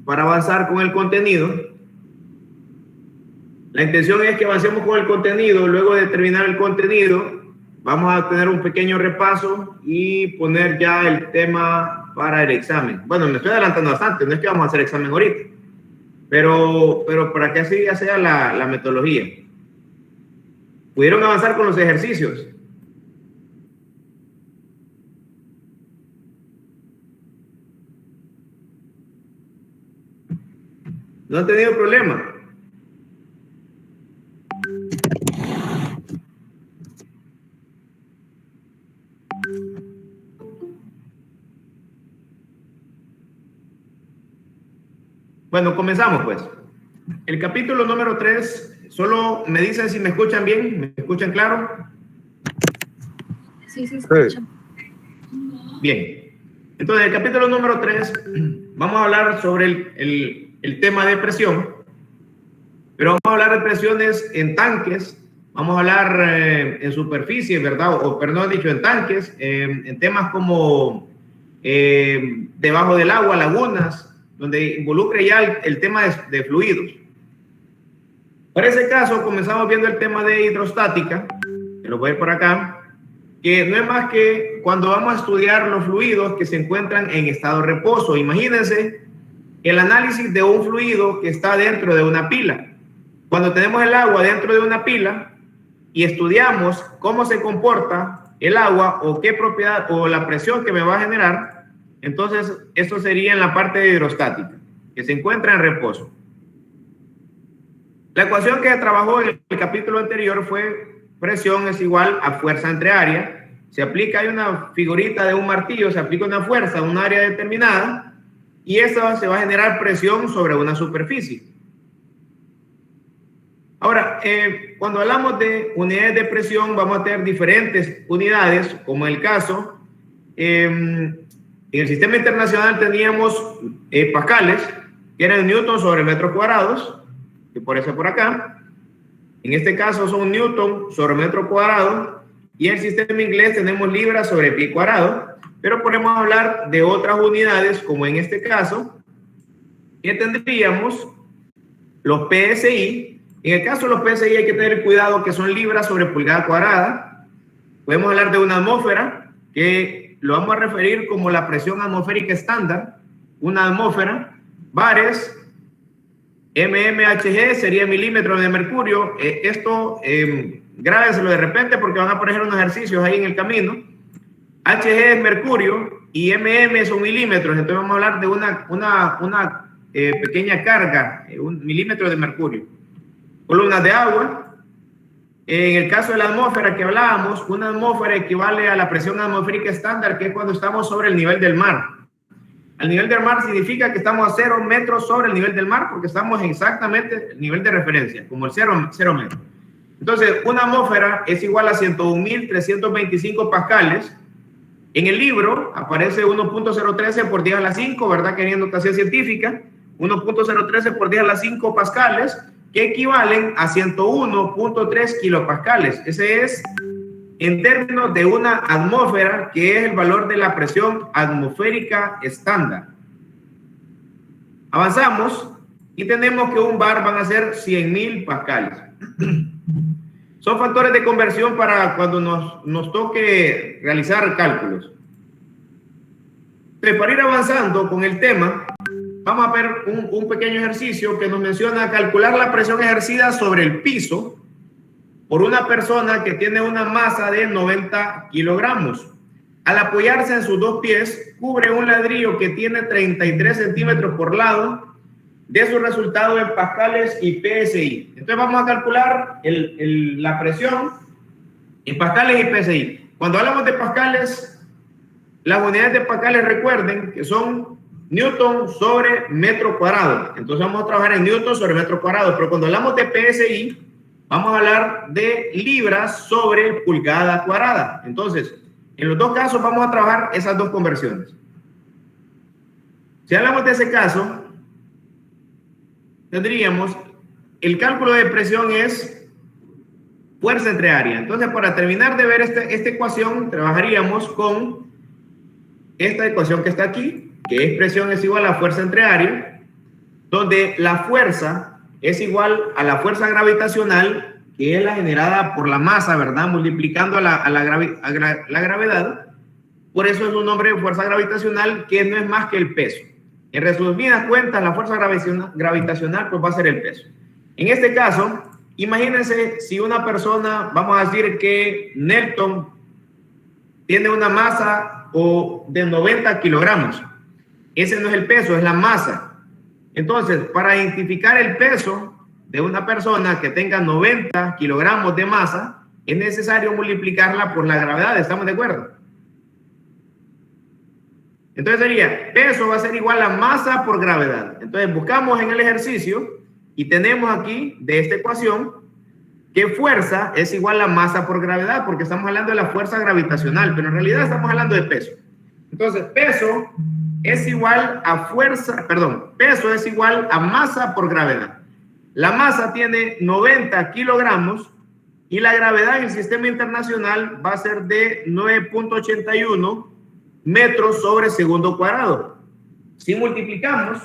para avanzar con el contenido. La intención es que avancemos con el contenido. Luego de terminar el contenido, vamos a tener un pequeño repaso y poner ya el tema para el examen. Bueno, me estoy adelantando bastante, no es que vamos a hacer examen ahorita, pero para que así ya sea la metodología. ¿Pudieron avanzar con los ejercicios? ¿No han tenido problema? Bueno, comenzamos pues. El capítulo número 3, solo me dicen si me escuchan bien, ¿me escuchan claro? Sí, se escucha. Bien. Entonces, el capítulo número 3, vamos a hablar sobre el tema de presión, pero vamos a hablar de presiones en tanques, vamos a hablar en superficie, ¿verdad? O perdón, dicho en tanques, en temas como debajo del agua, lagunas, donde involucre ya el tema de fluidos. Para ese caso, comenzamos viendo el tema de hidrostática, que lo voy a ir por acá, que no es más que cuando vamos a estudiar los fluidos que se encuentran en estado de reposo. Imagínense el análisis de un fluido que está dentro de una pila. Cuando tenemos el agua dentro de una pila y estudiamos cómo se comporta el agua o qué propiedad o la presión que me va a generar, entonces esto sería en la parte de hidrostática, que se encuentra en reposo. La ecuación que trabajó en el capítulo anterior fue presión es igual a fuerza entre área. Se aplica, hay una figurita de un martillo, se aplica una fuerza a un área determinada y eso se va a generar presión sobre una superficie. Ahora, cuando hablamos de unidades de presión, vamos a tener diferentes unidades, como en el caso, en el sistema internacional teníamos pascales, que eran newton sobre metros cuadrados, que por eso por acá. En este caso son newton sobre metro cuadrado, y en el sistema inglés tenemos libras sobre pie cuadrado, pero podemos hablar de otras unidades, como en este caso, que tendríamos los PSI. En el caso de los PSI hay que tener cuidado que son libras sobre pulgada cuadrada. Podemos hablar de una atmósfera, que lo vamos a referir como la presión atmosférica estándar, una atmósfera. Bares, mmHg sería milímetros de mercurio. Esto grábenselo de repente porque van a poner unos ejercicios ahí en el camino. Hg es mercurio y mm son milímetros, entonces vamos a hablar de una pequeña carga, un milímetro de mercurio. Columnas de agua. En el caso de la atmósfera que hablábamos, una atmósfera equivale a la presión atmosférica estándar, que es cuando estamos sobre el nivel del mar. Al nivel del mar significa que estamos a 0 metros sobre el nivel del mar, porque estamos exactamente el nivel de referencia, como el 0 metros. Entonces, una atmósfera es igual a 101.325 pascales. En el libro aparece 1.013 por 10 a la 5, ¿verdad? Que hay notación científica. 1.013 por 10 a la 5 pascales, que equivalen a 101.3 kilopascales. Ese es en términos de una atmósfera, que es el valor de la presión atmosférica estándar. Avanzamos y tenemos que un bar van a ser 100.000 pascales. Son factores de conversión para cuando nos toque realizar cálculos. Entonces, para ir avanzando con el tema, vamos a ver un pequeño ejercicio que nos menciona calcular la presión ejercida sobre el piso por una persona que tiene una masa de 90 kilogramos. Al apoyarse en sus dos pies, cubre un ladrillo que tiene 33 centímetros por lado de su resultado en pascales y PSI. Entonces vamos a calcular la presión en pascales y PSI. Cuando hablamos de pascales, las unidades de pascales recuerden que son newton sobre metro cuadrado. Entonces vamos a trabajar en newton sobre metro cuadrado, pero cuando hablamos de PSI, vamos a hablar de libras sobre pulgada cuadrada. Entonces, en los dos casos vamos a trabajar esas dos conversiones. Si hablamos de ese caso, tendríamos el cálculo de presión es fuerza entre área. Entonces, para terminar de ver esta ecuación, trabajaríamos con esta ecuación que está aquí, que es presión es igual a fuerza entre área, donde la fuerza es igual a la fuerza gravitacional, que es la generada por la masa, ¿verdad? Multiplicando a la gravedad. Por eso es un nombre de fuerza gravitacional, que no es más que el peso. En resumidas cuentas, la fuerza gravitacional pues va a ser el peso. En este caso, imagínense si una persona, vamos a decir que Nelton tiene una masa de 90 kilogramos. Ese no es el peso, es la masa. Entonces, para identificar el peso de una persona que tenga 90 kilogramos de masa, es necesario multiplicarla por la gravedad. ¿Estamos de acuerdo? Entonces sería, peso va a ser igual a masa por gravedad. Entonces buscamos en el ejercicio y tenemos aquí de esta ecuación que fuerza es igual a masa por gravedad, porque estamos hablando de la fuerza gravitacional, pero en realidad estamos hablando de peso. Entonces, peso es igual a peso es igual a masa por gravedad. La masa tiene 90 kilogramos y la gravedad en el sistema internacional va a ser de 9.81 metros sobre segundo cuadrado. Si multiplicamos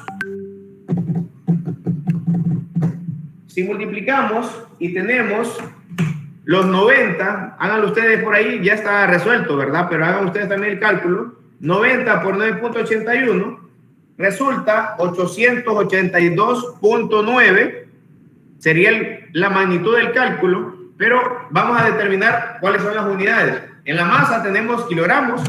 y tenemos los 90, háganlo ustedes por ahí, ya está resuelto, ¿verdad? Pero hagan ustedes también el cálculo. 90 por 9.81 resulta 882.9, sería la magnitud del cálculo, pero vamos a determinar cuáles son las unidades. En la masa tenemos kilogramos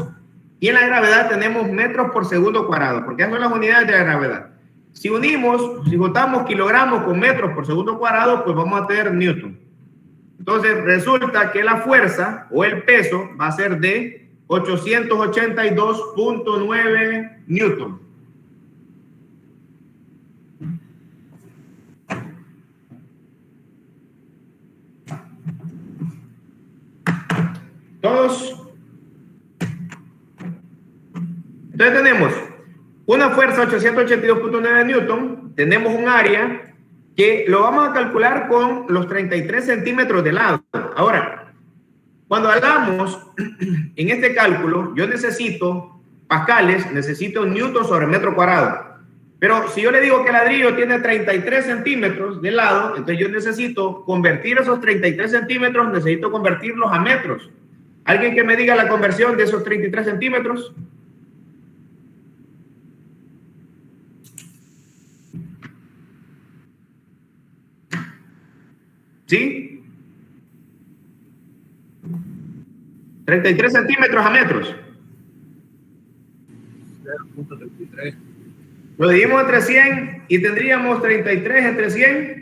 y en la gravedad tenemos metros por segundo cuadrado, porque esas son las unidades de la gravedad. Si juntamos kilogramos con metros por segundo cuadrado, pues vamos a tener newton. Entonces resulta que la fuerza o el peso va a ser de 882.9 newton. ¿Todos? Entonces tenemos una fuerza 882.9 newton, tenemos un área que lo vamos a calcular con los 33 centímetros de lado. Ahora, cuando hablamos en este cálculo, yo necesito pascales, necesito newton sobre metro cuadrado. Pero si yo le digo que el ladrillo tiene 33 centímetros de lado, entonces yo necesito convertir esos 33 centímetros, necesito convertirlos a metros. ¿Alguien que me diga la conversión de esos 33 centímetros? ¿Sí? 33 centímetros a metros. 0.33. Lo dividimos entre 100 y tendríamos 33 entre 100.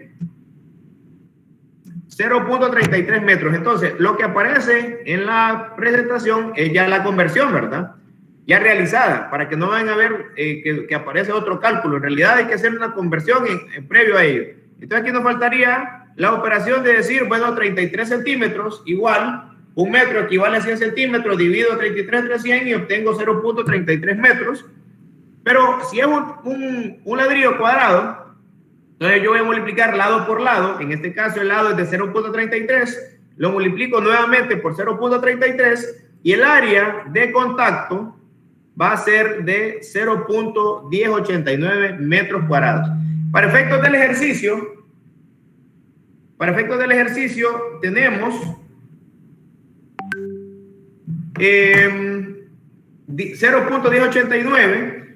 0.33 metros. Entonces, lo que aparece en la presentación es ya la conversión, ¿verdad? Ya realizada, para que no vayan a ver que aparece otro cálculo. En realidad hay que hacer una conversión previo a ello. Entonces aquí nos faltaría la operación de decir, bueno, 33 centímetros igual, un metro equivale a 100 centímetros, divido 33 entre 100 y obtengo 0.33 metros. Pero si es un ladrillo cuadrado, entonces yo voy a multiplicar lado por lado. En este caso el lado es de 0.33, lo multiplico nuevamente por 0.33 y el área de contacto va a ser de 0.1089 metros cuadrados. Para efectos del ejercicio tenemos 0.1089,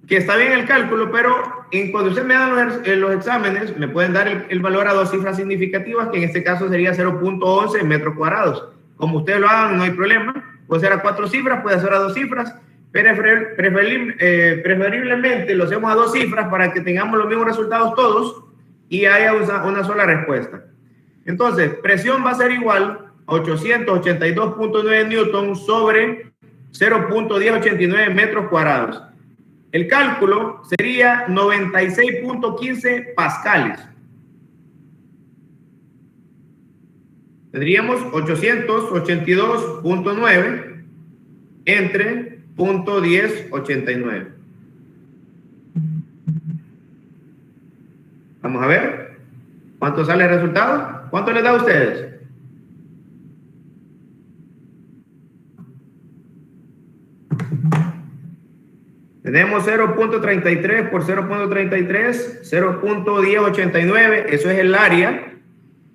que está bien el cálculo, pero cuando ustedes me dan los exámenes, me pueden dar el valor a dos cifras significativas, que en este caso sería 0.11 metros cuadrados. Como ustedes lo hagan, no hay problema. Puede ser a 4 cifras, puede ser a 2 cifras. Preferiblemente lo hacemos a 2 cifras para que tengamos los mismos resultados todos y haya una sola respuesta. Entonces, presión va a ser igual a 882.9 newton sobre 0.1089 metros cuadrados. El cálculo sería 96.15 pascales. Tendríamos 882.9 entre 0.1089. Vamos a ver cuánto sale el resultado. ¿Cuánto les da a ustedes? Tenemos 0.33 por 0.33, 0.1089, eso es el área.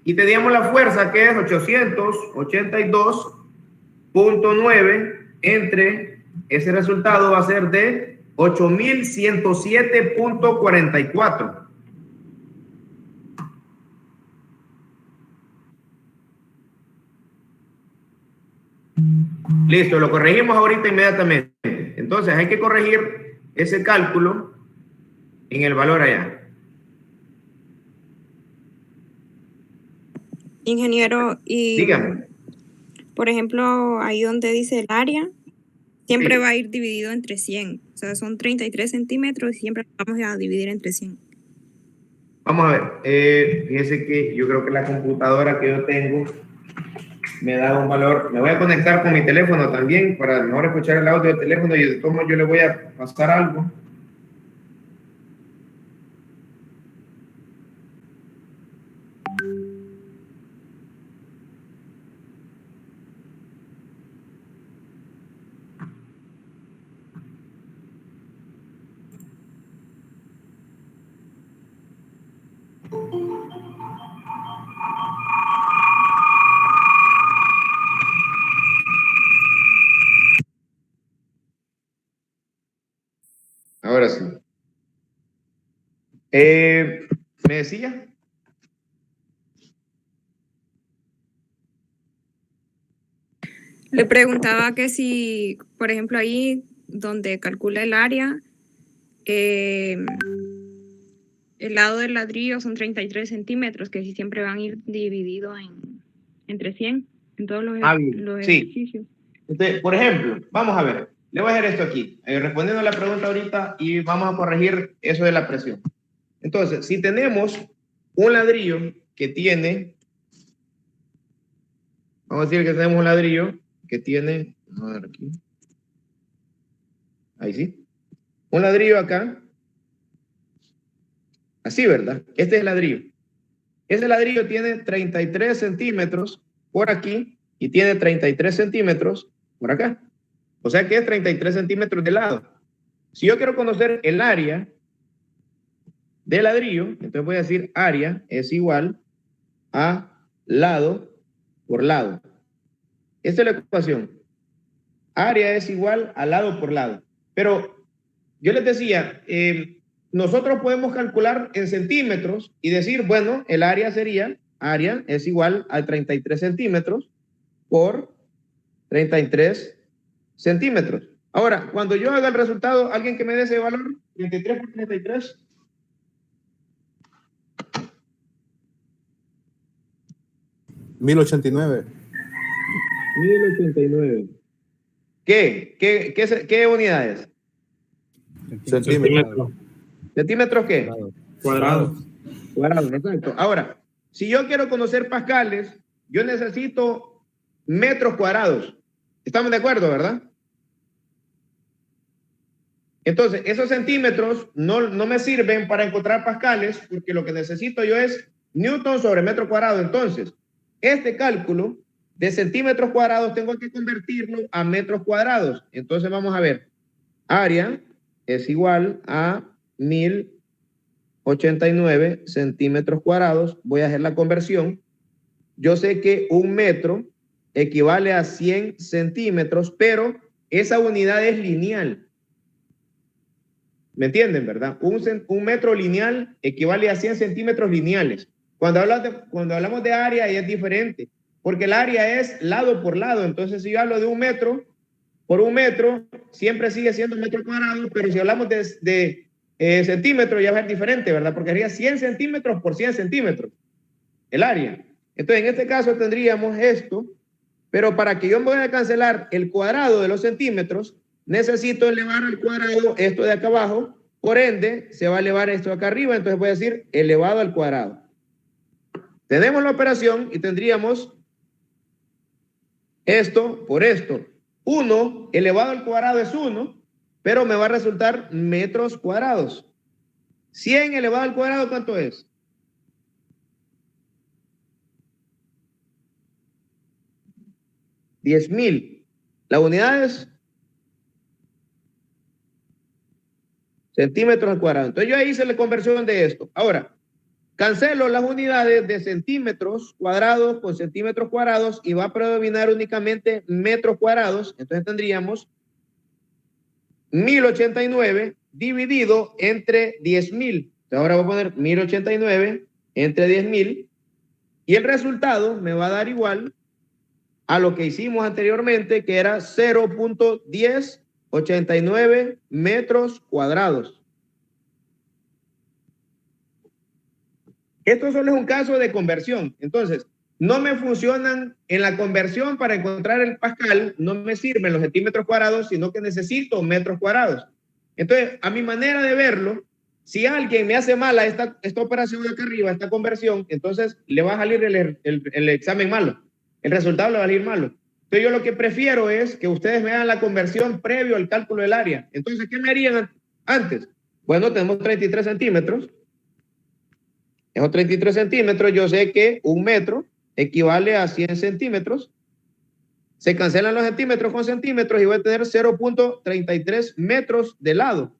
Y teníamos la fuerza que es 882.9 entre, ese resultado va a ser de 8107.44. Listo, lo corregimos ahorita inmediatamente. Entonces hay que corregir ese cálculo en el valor allá. Ingeniero, y dígame, por ejemplo, ahí donde dice el área, siempre sí, va a ir dividido entre 100. O sea, son 33 centímetros y siempre vamos a dividir entre 100. Vamos a ver. Fíjese que yo creo que la computadora que yo tengo me da un valor. Me voy a conectar con mi teléfono también para mejor escuchar el audio del teléfono y de todos modos yo le voy a pasar algo. Ahora sí. ¿Me decía? Le preguntaba que si, por ejemplo, ahí donde calcula el área, el lado del ladrillo son 33 centímetros, que si siempre van a ir divididos entre 100 en todos los, los Sí. ejercicios. Entonces, por ejemplo, vamos a ver. Le voy a hacer esto aquí, respondiendo a la pregunta ahorita y vamos a corregir eso de la presión. Entonces, si tenemos un ladrillo que tiene, vamos a decir que tenemos un ladrillo que tiene, vamos a ver aquí, ahí sí, un ladrillo acá, así, ¿verdad? Este es el ladrillo. Ese ladrillo tiene 33 centímetros por aquí y tiene 33 centímetros por acá. O sea que es 33 centímetros de lado. Si yo quiero conocer el área de ladrillo, entonces voy a decir área es igual a lado por lado. Esta es la ecuación. Área es igual a lado por lado. Pero yo les decía, nosotros podemos calcular en centímetros y decir, bueno, el área sería, área es igual a 33 centímetros por 33 centímetros. Ahora, cuando yo haga el resultado, alguien que me dé ese valor, 33 por 33. 1089. 1089. ¿Qué unidades? Centímetros. ¿Centímetros qué? Cuadrados. Cuadrados, exacto. Ahora, si yo quiero conocer pascales, yo necesito metros cuadrados. ¿Estamos de acuerdo, verdad? Entonces, esos centímetros no me sirven para encontrar pascales porque lo que necesito yo es newton sobre metro cuadrado. Entonces, este cálculo de centímetros cuadrados tengo que convertirlo a metros cuadrados. Entonces, vamos a ver. Área es igual a 1089 centímetros cuadrados. Voy a hacer la conversión. Yo sé que un metro equivale a 100 centímetros, pero esa unidad es lineal. ¿Me entienden, verdad? Un metro lineal equivale a 100 centímetros lineales. Cuando hablamos de área es diferente, porque el área es lado por lado. Entonces, si yo hablo de un metro por un metro, siempre sigue siendo un metro cuadrado, pero si hablamos de centímetros ya va a ser diferente, ¿verdad? Porque sería 100 centímetros por 100 centímetros el área. Entonces, en este caso tendríamos esto, pero para que yo me vaya a cancelar el cuadrado de los centímetros, necesito elevar al cuadrado esto de acá abajo, por ende, se va a elevar esto de acá arriba, entonces voy a decir elevado al cuadrado. Tenemos la operación y tendríamos esto por esto. 1 elevado al cuadrado es 1, pero me va a resultar metros cuadrados. 100 elevado al cuadrado, ¿cuánto es? 10,000. La unidad es centímetros al cuadrado. Entonces yo ahí hice la conversión de esto. Ahora, cancelo las unidades de centímetros cuadrados con centímetros cuadrados y va a predominar únicamente metros cuadrados. Entonces tendríamos 1089 dividido entre 10.000. Ahora voy a poner 1089 entre 10.000 y el resultado me va a dar igual a lo que hicimos anteriormente, que era 0.1089 metros cuadrados. Esto solo es un caso de conversión. Entonces, no me funcionan en la conversión para encontrar el pascal, no me sirven los centímetros cuadrados, sino que necesito metros cuadrados. Entonces, a mi manera de verlo, si alguien me hace mala esta operación de acá arriba, esta conversión, entonces le va a salir el examen malo. El resultado le va a salir malo. Entonces, yo lo que prefiero es que ustedes me hagan la conversión previo al cálculo del área. Entonces, ¿qué me harían antes? Bueno, tenemos 33 centímetros. Esos 33 centímetros, yo sé que un metro equivale a 100 centímetros. Se cancelan los centímetros con centímetros y voy a tener 0.33 metros de lado.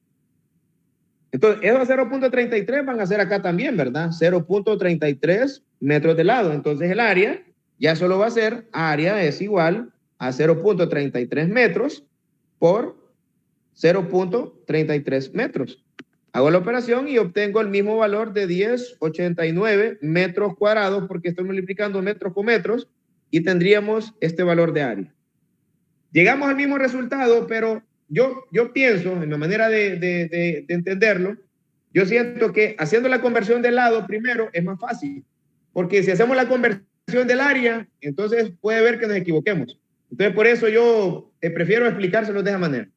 Entonces, esos 0.33 van a ser acá también, ¿verdad? 0.33 metros de lado. Entonces, el área ya solo va a ser, área es igual a 0.33 metros por 0.33 metros. Hago la operación y obtengo el mismo valor de 1089 metros cuadrados, porque estoy multiplicando metros con metros, y tendríamos este valor de área. Llegamos al mismo resultado, pero yo pienso, en mi manera de entenderlo, yo siento que haciendo la conversión del lado primero es más fácil, porque si hacemos la conversión del área, entonces puede ver que nos equivoquemos. Entonces, por eso yo prefiero explicárselo de esa manera.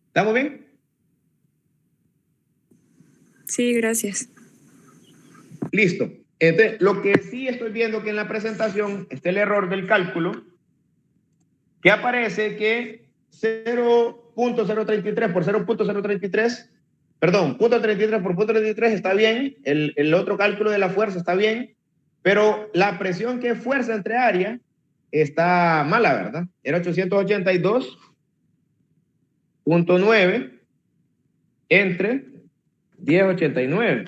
¿Estamos bien? Sí, gracias. Listo. Entonces, lo que sí estoy viendo que en la presentación está el error del cálculo, que aparece que 0.033 por 0.033, perdón, 0.33 por 0.33 está bien, el otro cálculo de la fuerza está bien, pero la presión que es fuerza entre área está mala, ¿verdad? Era 882.9 entre 1089.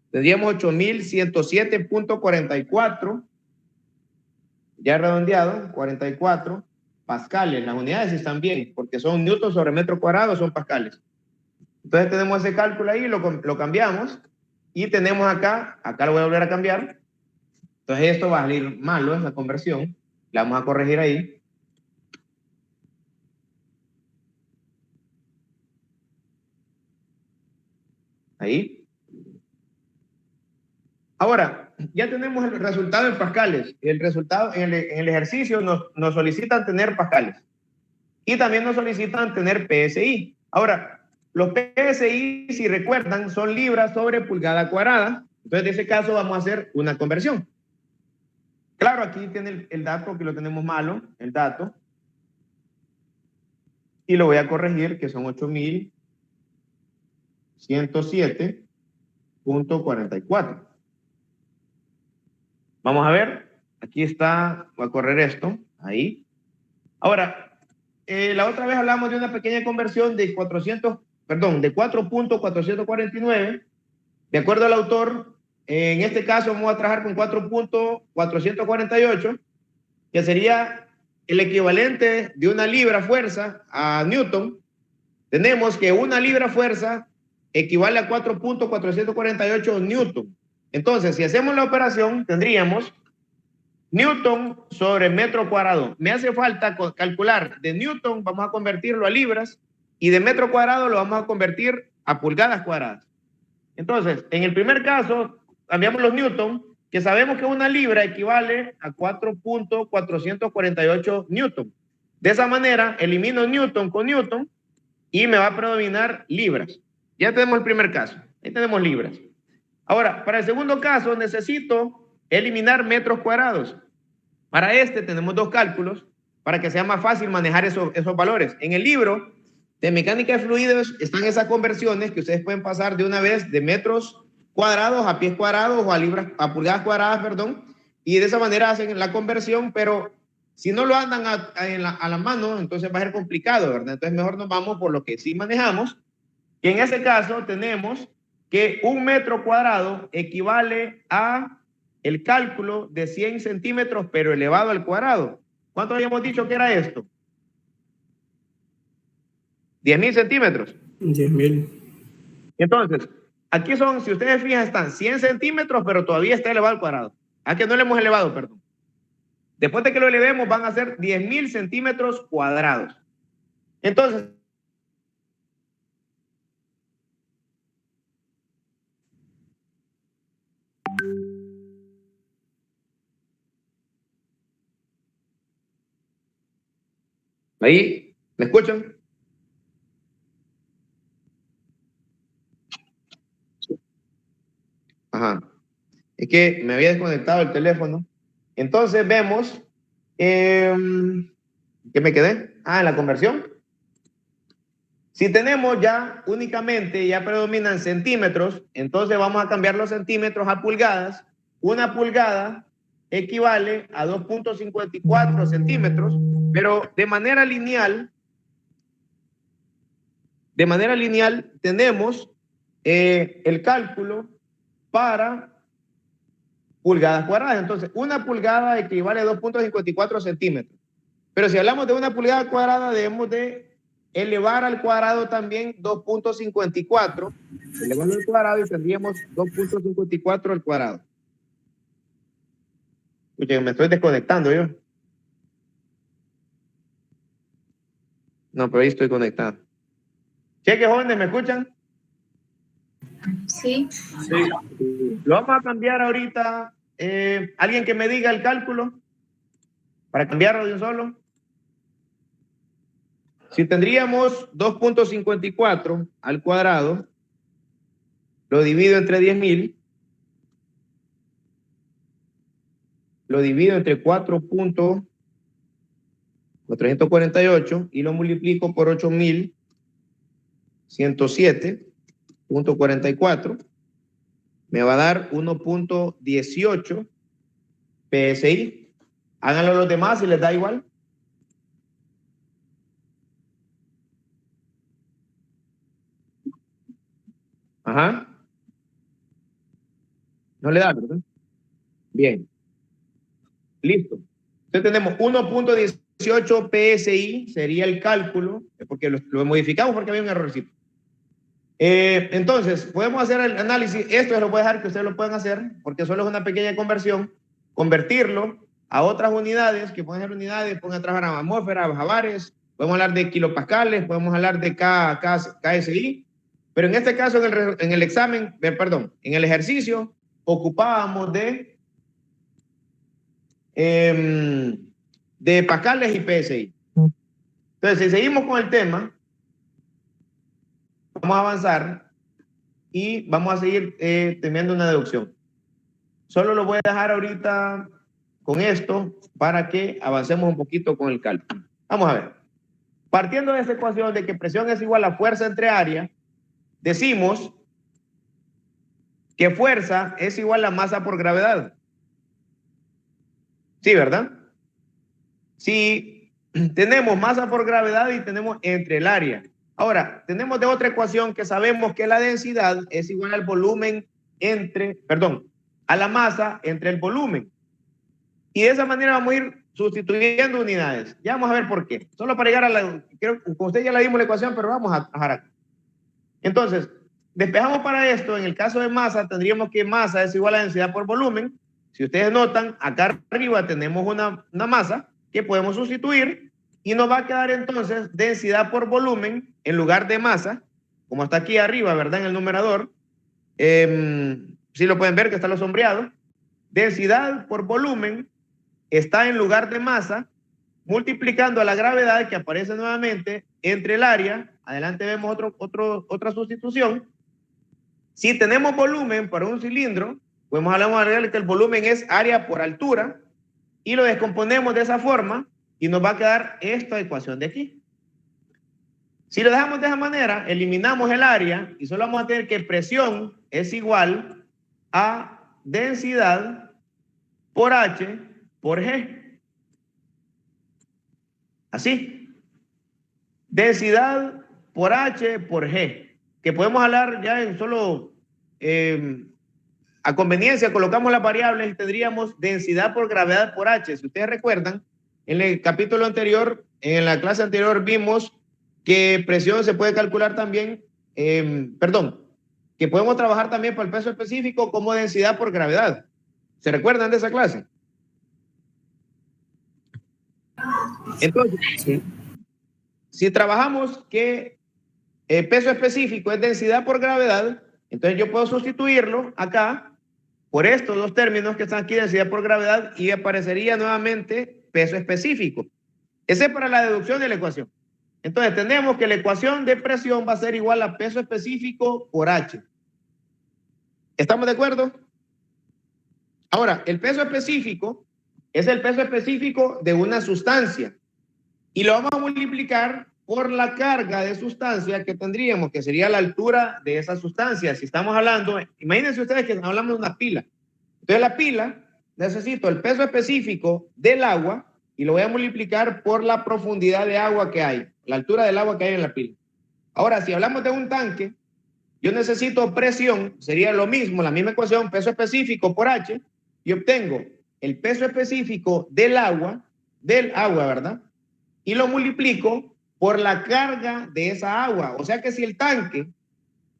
Tendríamos 8107.44, ya redondeado, 44 pascales. Las unidades están bien, porque son newtons sobre metro cuadrado, son pascales. Entonces tenemos ese cálculo ahí, lo cambiamos, y tenemos acá lo voy a volver a cambiar. Entonces esto va a salir malo, es la conversión. La vamos a corregir ahí. Ahí. Ahora, ya tenemos el resultado en pascales. El resultado en el ejercicio nos solicitan tener pascales. Y también nos solicitan tener PSI. Ahora, los PSI, si recuerdan, son libras sobre pulgada cuadrada. Entonces, en ese caso vamos a hacer una conversión. Claro, aquí tiene el dato, que lo tenemos malo, el dato. Y lo voy a corregir, que son 8107.44. Vamos a ver, aquí está, voy a correr esto, ahí. Ahora, la otra vez hablamos de una pequeña conversión de 4.449. De acuerdo al autor, en este caso vamos a trabajar con 4.448, que sería el equivalente de una libra fuerza a Newton. Tenemos que una libra fuerza equivale a 4.448 Newton. Entonces, si hacemos la operación, tendríamos Newton sobre metro cuadrado. Me hace falta calcular de Newton, vamos a convertirlo a libras, y de metro cuadrado lo vamos a convertir a pulgadas cuadradas. Entonces, en el primer caso, cambiamos los Newton, que sabemos que una libra equivale a 4.448 Newton. De esa manera, elimino Newton con Newton y me va a predominar libras. Ya tenemos el primer caso. Ahí tenemos libras. Ahora, para el segundo caso, necesito eliminar metros cuadrados. Para este tenemos dos cálculos para que sea más fácil manejar esos valores. En el libro de mecánica de fluidos están esas conversiones que ustedes pueden pasar de una vez de metros cuadrados a pies cuadrados o a pulgadas cuadradas, perdón, y de esa manera hacen la conversión, pero si no lo andan a la mano, entonces va a ser complicado, ¿verdad? Entonces mejor nos vamos por lo que sí manejamos, Y en ese caso tenemos que 1 metro cuadrado equivale a el cálculo de 100 centímetros, pero elevado al cuadrado. ¿Cuánto habíamos dicho que era esto? 10.000 centímetros. 10.000. Entonces, aquí son, si ustedes fijan, están 100 centímetros, pero todavía está elevado al cuadrado. ¿A que no le hemos elevado, perdón? Después de que lo elevemos, van a ser 10.000 centímetros cuadrados. Entonces, ahí, ¿me escuchan? Ajá. Es que me había desconectado el teléfono. Entonces vemos, ¿qué me quedé? Ah, en la conversión. Si tenemos ya únicamente, ya predominan centímetros, entonces vamos a cambiar los centímetros a pulgadas. 1 pulgada equivale a 2.54 centímetros, pero de manera lineal tenemos el cálculo para pulgadas cuadradas. Entonces, 1 pulgada equivale a 2.54 centímetros. Pero si hablamos de 1 pulgada cuadrada, debemos de elevar al cuadrado también 2.54. Elevando al cuadrado y tendríamos 2.54 al cuadrado. Oye, me estoy desconectando yo. No, pero ahí estoy conectado. Cheque, jóvenes, ¿me escuchan? Sí. Sí. Lo vamos a cambiar ahorita. ¿Alguien que me diga el cálculo? Para cambiarlo de un solo. Si tendríamos 2.54 al cuadrado, lo divido entre 10.000, lo divido entre 4.448 y lo multiplico por 8.107.44, me va a dar 1.18 PSI. Háganlo los demás si les da igual. Ajá. No le da, ¿verdad? Bien. Listo. Entonces tenemos 1.18 PSI, sería el cálculo, porque lo modificamos porque había un errorcito. Entonces, podemos hacer el análisis. Esto lo voy a dejar que ustedes lo puedan hacer, porque solo es una pequeña conversión. Convertirlo a otras unidades, que pueden ser unidades, pueden trabajar a atmósfera, a bares, podemos hablar de kilopascales, podemos hablar de KSI, pero en este caso, en el examen, perdón, en el ejercicio, ocupábamos de pascales y PSI. Entonces, si seguimos con el tema, vamos a avanzar y vamos a seguir teniendo una deducción. Solo lo voy a dejar ahorita con esto para que avancemos un poquito con el cálculo. Vamos a ver. Partiendo de esta ecuación de que presión es igual a fuerza entre área, decimos que fuerza es igual a masa por gravedad. Sí, ¿verdad? Si tenemos masa por gravedad y tenemos entre el área. Ahora, tenemos de otra ecuación que sabemos que la densidad es igual al volumen a la masa entre el volumen. Y de esa manera vamos a ir sustituyendo unidades. Ya vamos a ver por qué. Solo para llegar a la... Creo que con usted ya la dimos la ecuación, pero vamos a bajar aquí. Entonces, despejamos para esto. En el caso de masa, tendríamos que masa es igual a densidad por volumen. Si ustedes notan, acá arriba tenemos una masa que podemos sustituir y nos va a quedar entonces densidad por volumen en lugar de masa, como está aquí arriba, ¿verdad? En el numerador. Si lo pueden ver que está lo sombreado. Densidad por volumen está en lugar de masa, multiplicando a la gravedad que aparece nuevamente entre el área. Adelante vemos otra sustitución. Si tenemos volumen para un cilindro, podemos hablar de que el volumen es área por altura y lo descomponemos de esa forma y nos va a quedar esta ecuación de aquí. Si lo dejamos de esa manera, eliminamos el área y solo vamos a tener que presión es igual a densidad por H por G. Así. Densidad por H por G. que podemos hablar ya en solo, a conveniencia, colocamos las variables y tendríamos densidad por gravedad por H. Si ustedes recuerdan, en el capítulo anterior, en la clase anterior, vimos que presión se puede calcular también, que podemos trabajar también por el peso específico como densidad por gravedad. ¿Se recuerdan de esa clase? Entonces, sí, si trabajamos que el peso específico es densidad por gravedad, entonces yo puedo sustituirlo acá por estos dos términos que están aquí, densidad por gravedad, y aparecería nuevamente peso específico. Ese es para la deducción de la ecuación. Entonces tenemos que la ecuación de presión va a ser igual a peso específico por H. ¿Estamos de acuerdo? Ahora, el peso específico es el peso específico de una sustancia y lo vamos a multiplicar por la carga de sustancia que tendríamos, que sería la altura de esa sustancia. Si estamos hablando, imagínense ustedes que hablamos de una pila. Entonces la pila, necesito el peso específico del agua y lo voy a multiplicar por la profundidad de agua que hay, la altura del agua que hay en la pila. Ahora, si hablamos de un tanque, yo necesito presión, sería lo mismo, la misma ecuación, peso específico por H, y obtengo el peso específico del agua, ¿verdad? Y lo multiplico por la carga de esa agua. O sea que si el tanque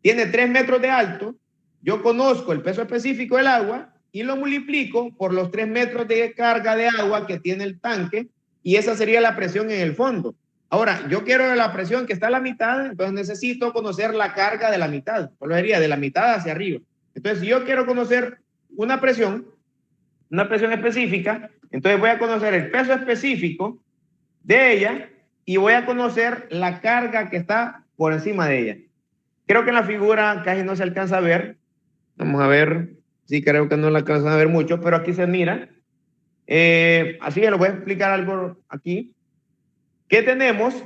tiene 3 metros de alto, yo conozco el peso específico del agua y lo multiplico por los 3 metros de carga de agua que tiene el tanque, y esa sería la presión en el fondo. Ahora, yo quiero la presión que está a la mitad, entonces necesito conocer la carga de la mitad. Por lo sería de la mitad hacia arriba. Entonces, si yo quiero conocer una presión específica, entonces voy a conocer el peso específico de ella y voy a conocer la carga que está por encima de ella. Creo que en la figura casi no se alcanza a ver. Vamos a ver. Sí, creo que no la alcanzan a ver mucho, pero aquí se mira. Así que lo voy a explicar algo aquí. ¿Qué tenemos?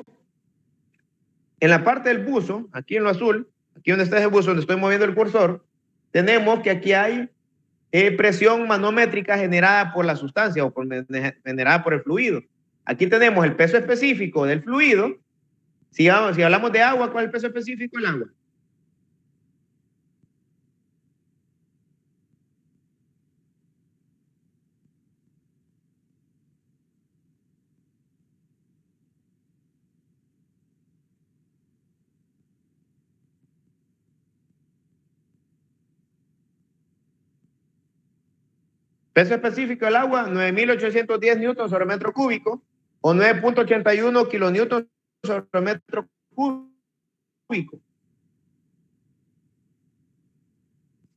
En la parte del buzo, aquí en lo azul, aquí donde está ese buzo, donde estoy moviendo el cursor, tenemos que aquí hay presión manométrica generada por la sustancia o generada por el fluido. Aquí tenemos el peso específico del fluido. Si hablamos de agua, ¿cuál es el peso específico del agua? Peso específico del agua, 9.810 newtons sobre metro cúbico o 9.81 kilonewtons sobre metro cúbico.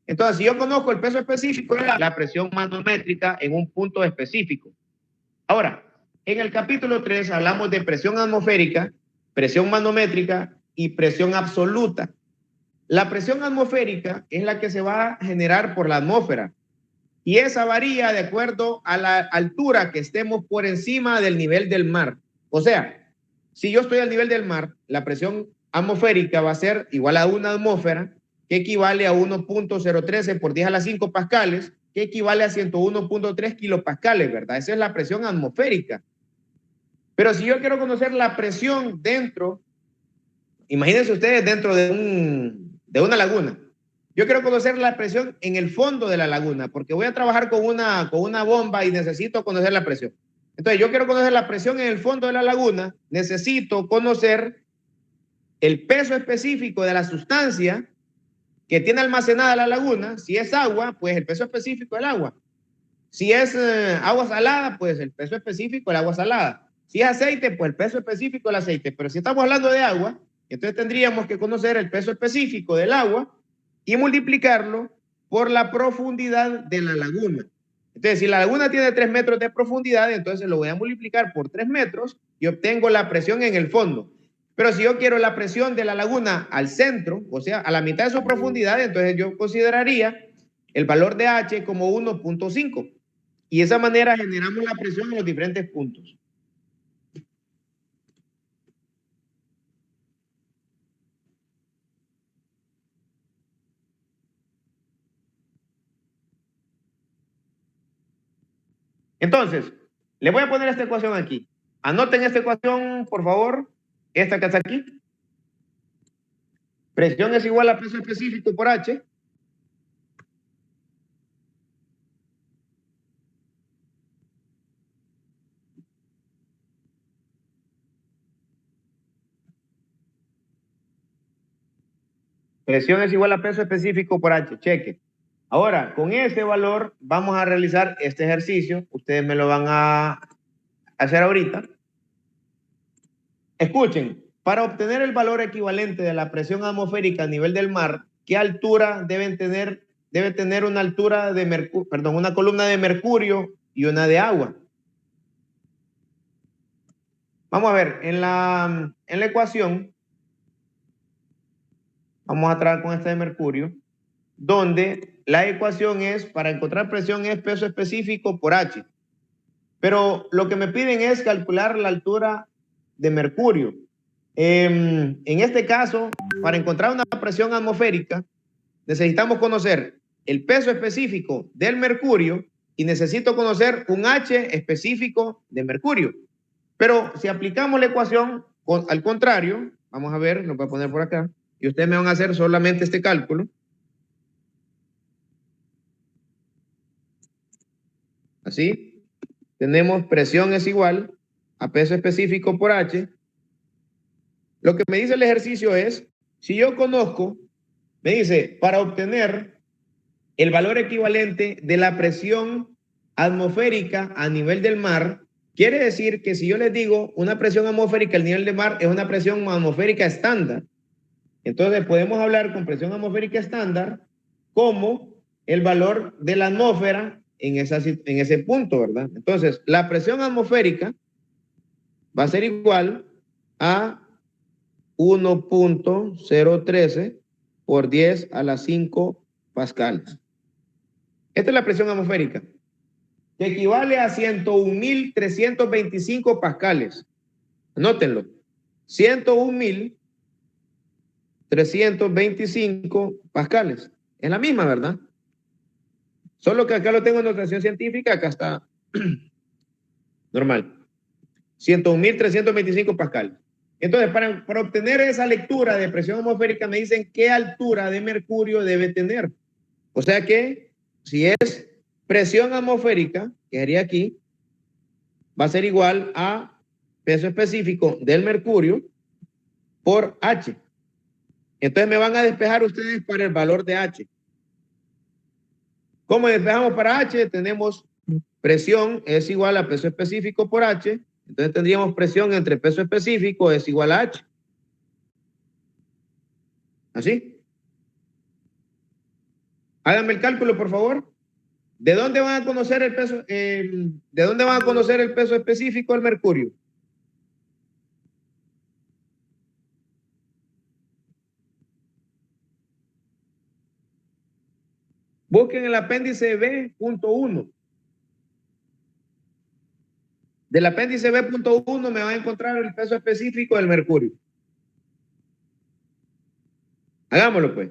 Entonces, si yo conozco el peso específico de la presión manométrica en un punto específico. Ahora, en el capítulo 3 hablamos de presión atmosférica, presión manométrica y presión absoluta. La presión atmosférica es la que se va a generar por la atmósfera. Y esa varía de acuerdo a la altura que estemos por encima del nivel del mar. O sea, si yo estoy al nivel del mar, la presión atmosférica va a ser igual a una atmósfera, que equivale a 1.013 por 10 a la 5 pascales, que equivale a 101.3 kilopascales, ¿verdad? Esa es la presión atmosférica. Pero si yo quiero conocer la presión dentro, imagínense ustedes dentro de una laguna. Yo quiero conocer la presión en el fondo de la laguna, porque voy a trabajar con una bomba y necesito conocer la presión. Entonces, yo quiero conocer la presión en el fondo de la laguna, necesito conocer el peso específico de la sustancia que tiene almacenada la laguna. Si es agua, pues el peso específico del agua. Si es agua salada, pues el peso específico del agua salada. Si es aceite, pues el peso específico del aceite. Pero si estamos hablando de agua, entonces tendríamos que conocer el peso específico del agua y multiplicarlo por la profundidad de la laguna. Entonces, si la laguna tiene 3 metros de profundidad, entonces lo voy a multiplicar por 3 metros y obtengo la presión en el fondo. Pero si yo quiero la presión de la laguna al centro, o sea, a la mitad de su profundidad, entonces yo consideraría el valor de H como 1.5. Y de esa manera generamos la presión en los diferentes puntos. Entonces, le voy a poner esta ecuación aquí. Anoten esta ecuación, por favor. Esta que está aquí. Presión es igual a peso específico por H. Presión es igual a peso específico por H. Cheque. Ahora, con ese valor vamos a realizar este ejercicio. Ustedes me lo van a hacer ahorita. Escuchen, para obtener el valor equivalente de la presión atmosférica a nivel del mar, ¿qué altura deben tener? Debe tener una altura de mercurio, perdón, una columna de mercurio y una de agua. Vamos a ver, en la ecuación, vamos a trabajar con esta de mercurio, donde la ecuación es, para encontrar presión es peso específico por H. Pero lo que me piden es calcular la altura de mercurio. En este caso, para encontrar una presión atmosférica, necesitamos conocer el peso específico del mercurio y necesito conocer un H específico de mercurio. Pero si aplicamos la ecuación al contrario, vamos a ver, lo voy a poner por acá, y ustedes me van a hacer solamente este cálculo. Así, tenemos presión es igual a peso específico por H. Lo que me dice el ejercicio es, si yo conozco, me dice, para obtener el valor equivalente de la presión atmosférica a nivel del mar, quiere decir que si yo les digo una presión atmosférica al nivel del mar es una presión atmosférica estándar. Entonces podemos hablar con presión atmosférica estándar como el valor de la atmósfera en ese punto, ¿verdad? Entonces, la presión atmosférica va a ser igual a 1.013 por 10 a la 5 pascales. Esta es la presión atmosférica, que equivale a 101.325 pascales. Anótenlo. 101.325 pascales. Es la misma, ¿verdad? Solo que acá lo tengo en notación científica, acá está normal. 101.325 pascales. Entonces, para obtener esa lectura de presión atmosférica, me dicen qué altura de mercurio debe tener. O sea que, si es presión atmosférica, que sería aquí, va a ser igual a peso específico del mercurio por H. Entonces me van a despejar ustedes para el valor de H. ¿Cómo despejamos para H? Tenemos presión es igual a peso específico por H. Entonces tendríamos presión entre peso específico es igual a H. ¿Así? Háganme el cálculo, por favor. ¿De dónde van a conocer el peso? ¿De dónde van a conocer el peso específico del mercurio? Busquen el apéndice B.1. Del apéndice B.1 me van a encontrar el peso específico del mercurio. Hagámoslo, pues.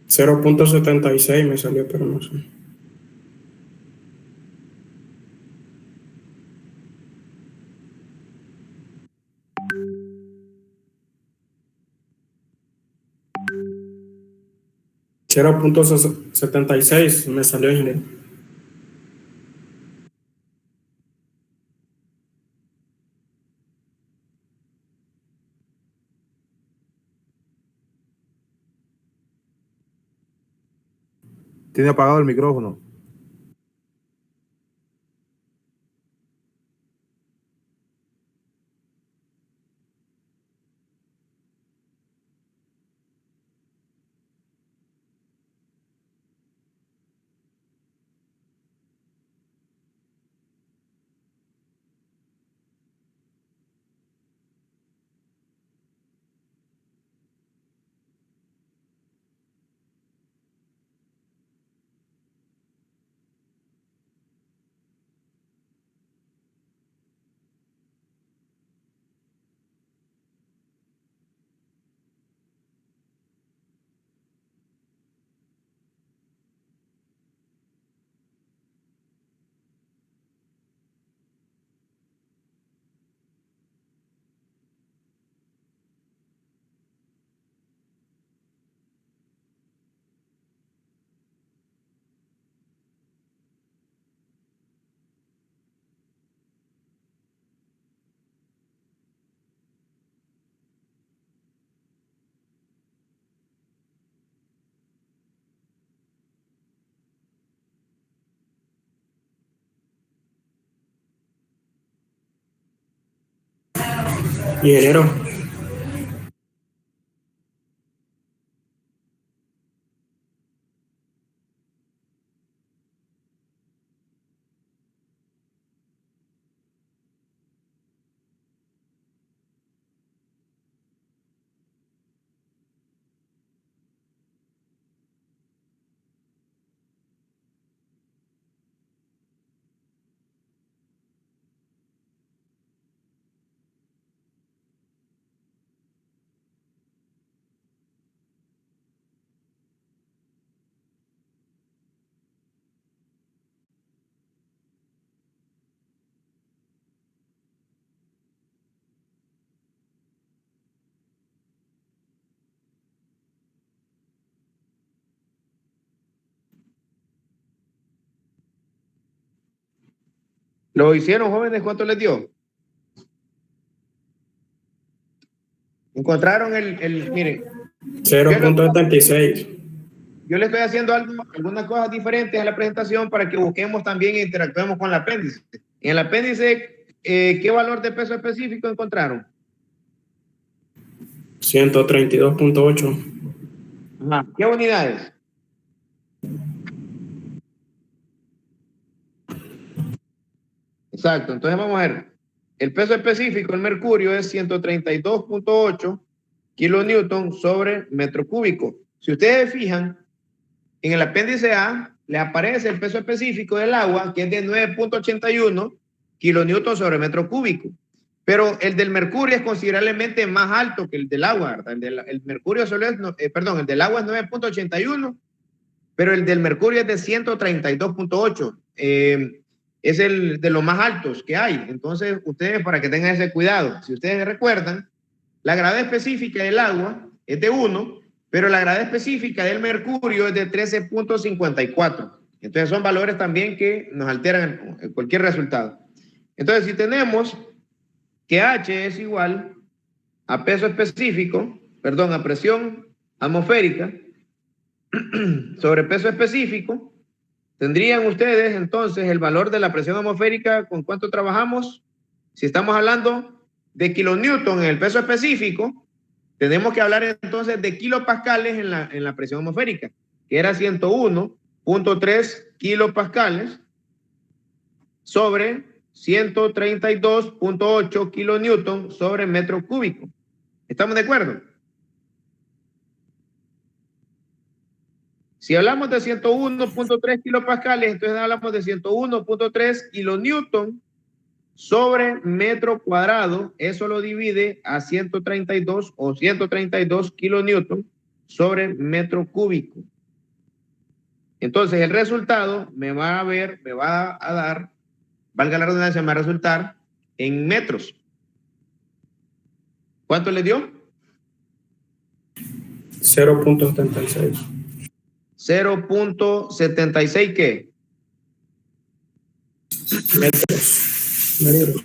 0.76 me salió, pero no sé. .76 me salió, ingeniero. Tiene apagado el micrófono. Ingeniero, ¿Lo hicieron, jóvenes? ¿Cuánto les dio? Encontraron miren, 0.76. yo le estoy haciendo algunas cosas diferentes a la presentación para que busquemos también e interactuemos con el apéndice. En el apéndice, ¿qué valor de peso específico encontraron? 132.8. Ajá. ¿Qué unidades? Exacto, entonces vamos a ver. El peso específico del mercurio es 132.8 kilonewton sobre metro cúbico. Si ustedes fijan, en el apéndice A le aparece el peso específico del agua, que es de 9.81 kilonewton sobre metro cúbico. Pero el del mercurio es considerablemente más alto que el del agua, ¿verdad? El mercurio solo es, perdón, el del agua es 9.81, pero el del mercurio es de 132.8. Es el de los más altos que hay. Entonces, ustedes, para que tengan ese cuidado, si ustedes recuerdan, la gravedad específica del agua es de 1, pero la gravedad específica del mercurio es de 13.54. Entonces, son valores también que nos alteran cualquier resultado. Entonces, si tenemos que H es igual a peso específico, perdón, a presión atmosférica sobre peso específico, tendrían ustedes entonces el valor de la presión atmosférica. ¿Con cuánto trabajamos? Si estamos hablando de kilonewton en el peso específico, tenemos que hablar entonces de kilopascales en la presión atmosférica, que era 101.3 kilopascales sobre 132.8 kilonewton sobre metro cúbico. ¿Estamos de acuerdo? Si hablamos de 101.3 kilopascales, entonces hablamos de 101.3 kilonewton sobre metro cuadrado. Eso lo divide a 132 o 132 kilonewton sobre metro cúbico. Entonces, el resultado me va a dar, valga la redundancia, me va a resultar en metros. ¿Cuánto le dio? 0.76. 0.76, ¿qué? Metros. Medidos.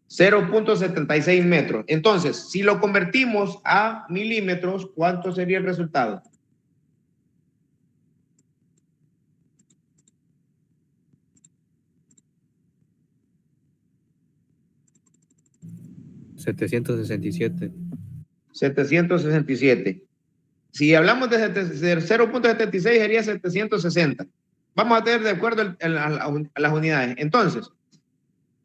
0.76 metros. Entonces, si lo convertimos a milímetros, ¿cuánto sería el resultado? $767. 767. Si hablamos de 0.76 sería 760. Vamos a tener de acuerdo a las unidades. Entonces,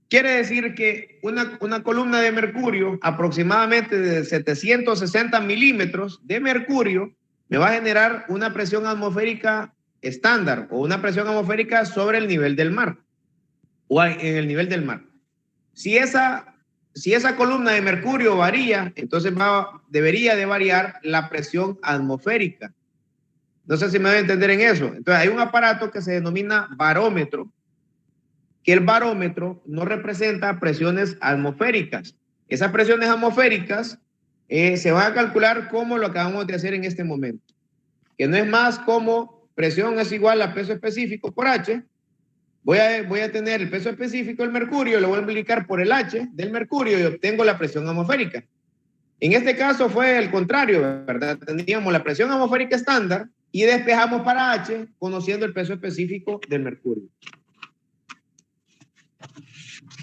quiere decir que una columna de mercurio aproximadamente de 760 milímetros de mercurio me va a generar una presión atmosférica estándar o una presión atmosférica sobre el nivel del mar o en el nivel del mar. Si esa columna de mercurio varía, entonces debería de variar la presión atmosférica. No sé si me voy a entender en eso. Entonces hay un aparato que se denomina barómetro, que el barómetro no representa presiones atmosféricas. Esas presiones atmosféricas se van a calcular como lo acabamos de hacer en este momento, que no es más como presión es igual a peso específico por H. Voy a tener el peso específico del mercurio, lo voy a multiplicar por el H del mercurio y obtengo la presión atmosférica. En este caso fue el contrario, ¿verdad? Teníamos la presión atmosférica estándar y despejamos para H conociendo el peso específico del mercurio.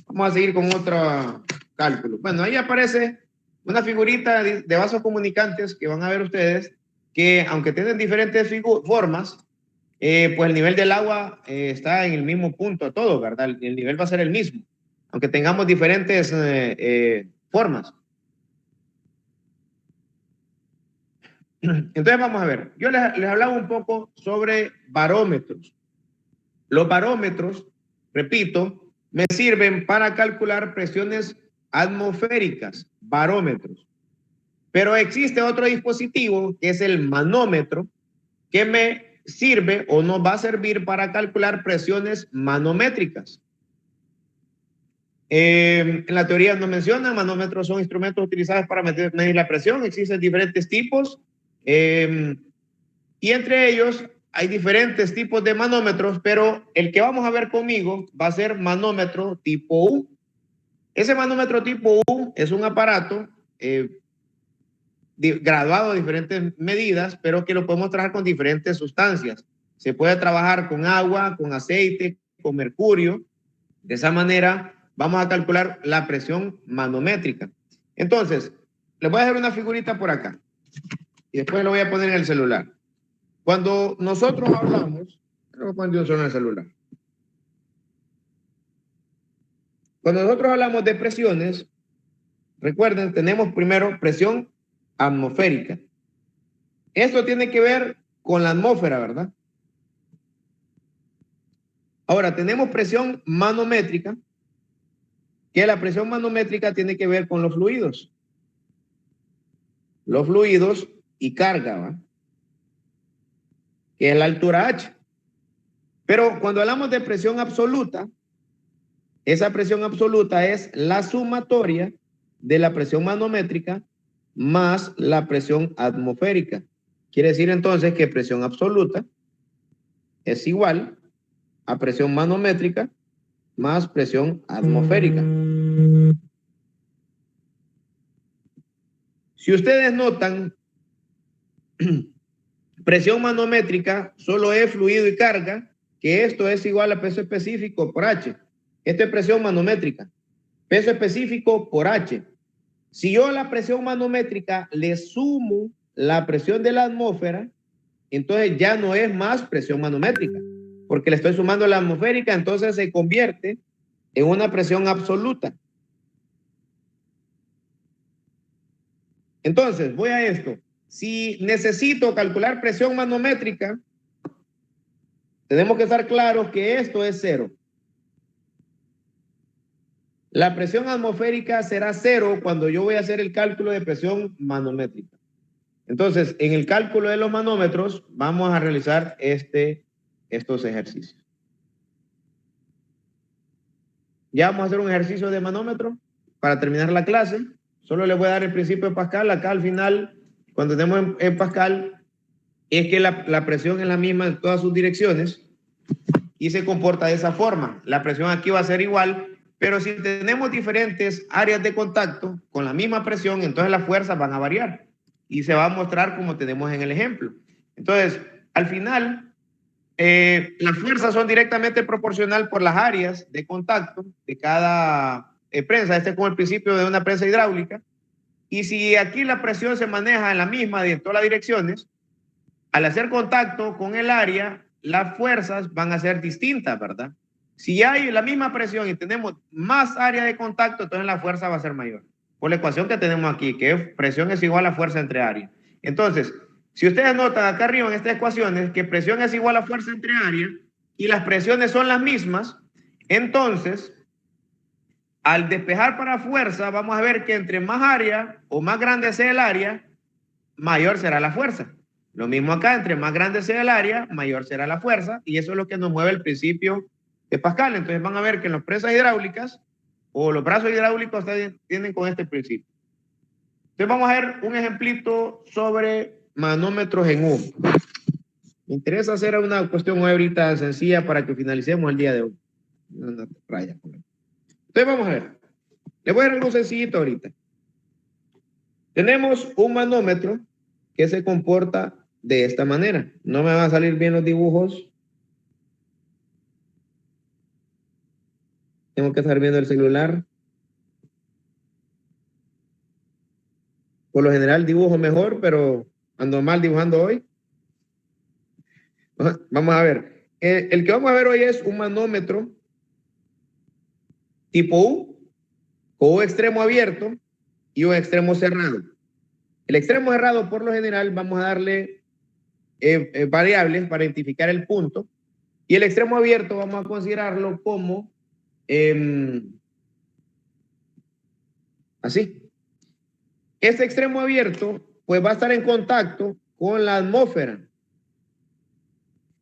Vamos a seguir con otro cálculo. Bueno, ahí aparece una figurita de vasos comunicantes que van a ver ustedes que aunque tienen diferentes formas, pues el nivel del agua está en el mismo punto todo, ¿verdad? El nivel va a ser el mismo, aunque tengamos diferentes formas. Entonces vamos a ver, yo les hablaba un poco sobre barómetros. Los barómetros, repito, me sirven para calcular presiones atmosféricas, barómetros. Pero existe otro dispositivo que es el manómetro que me sirve o nos va a servir para calcular presiones manométricas. En la teoría nos mencionan, manómetros son instrumentos utilizados para medir la presión, existen diferentes tipos y entre ellos hay diferentes tipos de manómetros, pero el que vamos a ver conmigo va a ser manómetro tipo U. Ese manómetro tipo U es un aparato graduado de diferentes medidas, pero que lo podemos trabajar con diferentes sustancias. Se puede trabajar con agua, con aceite, con mercurio. De esa manera vamos a calcular la presión manométrica. Entonces, les voy a hacer una figurita por acá y después lo voy a poner en el celular. Cuando nosotros hablamos, lo voy a poner en el celular. Cuando nosotros hablamos de presiones, recuerden, tenemos primero presión atmosférica. Esto tiene que ver con la atmósfera, ¿verdad? Ahora, tenemos presión manométrica, que la presión manométrica tiene que ver con los fluidos. Los fluidos y carga, ¿va? Que es la altura H. Pero cuando hablamos de presión absoluta, esa presión absoluta es la sumatoria de la presión manométrica más la presión atmosférica. Quiere decir entonces que presión absoluta es igual a presión manométrica más presión atmosférica. Si ustedes notan, presión manométrica solo es fluido y carga, que esto es igual a peso específico por H. Esto es presión manométrica. Peso específico por H. Si yo a la presión manométrica le sumo la presión de la atmósfera, entonces ya no es más presión manométrica, porque le estoy sumando la atmosférica, entonces se convierte en una presión absoluta. Entonces, voy a esto. Si necesito calcular presión manométrica, tenemos que estar claros que esto es cero. La presión atmosférica será cero cuando yo voy a hacer el cálculo de presión manométrica. Entonces, en el cálculo de los manómetros, vamos a realizar estos ejercicios. Ya vamos a hacer un ejercicio de manómetro para terminar la clase. Solo les voy a dar el principio de Pascal. Acá al final, cuando tenemos en Pascal, es que la presión es la misma en todas sus direcciones y se comporta de esa forma. La presión aquí va a ser igual, pero si tenemos diferentes áreas de contacto con la misma presión, entonces las fuerzas van a variar y se va a mostrar como tenemos en el ejemplo. Entonces, al final, las fuerzas son directamente proporcional por las áreas de contacto de cada prensa. Este es como el principio de una prensa hidráulica. Y si aquí la presión se maneja en la misma de todas las direcciones, al hacer contacto con el área, las fuerzas van a ser distintas, ¿verdad? Si hay la misma presión y tenemos más área de contacto, entonces la fuerza va a ser mayor. Por la ecuación que tenemos aquí, que presión es igual a fuerza entre área. Entonces, si ustedes notan acá arriba en estas ecuaciones que presión es igual a fuerza entre área y las presiones son las mismas, entonces, al despejar para fuerza, vamos a ver que entre más área o más grande sea el área, mayor será la fuerza. Lo mismo acá, entre más grande sea el área, mayor será la fuerza, y eso es lo que nos mueve el principio de Pascal. Entonces van a ver que en las presas hidráulicas o los brazos hidráulicos tienen con este principio. Entonces vamos a ver un ejemplito sobre manómetros en U. Me interesa hacer una cuestión ahorita sencilla para que finalicemos el día de hoy. Una raya. Entonces vamos a ver. Les voy a dar algo sencillito ahorita. Tenemos un manómetro que se comporta de esta manera. No me van a salir bien los dibujos. Tengo que estar viendo el celular. Por lo general dibujo mejor, pero ando mal dibujando hoy. Vamos a ver. El que vamos a ver hoy es un manómetro tipo U, con un extremo abierto y un extremo cerrado. El extremo cerrado, por lo general, vamos a darle variables para identificar el punto. Y el extremo abierto vamos a considerarlo como así. Este extremo abierto pues va a estar en contacto con la atmósfera.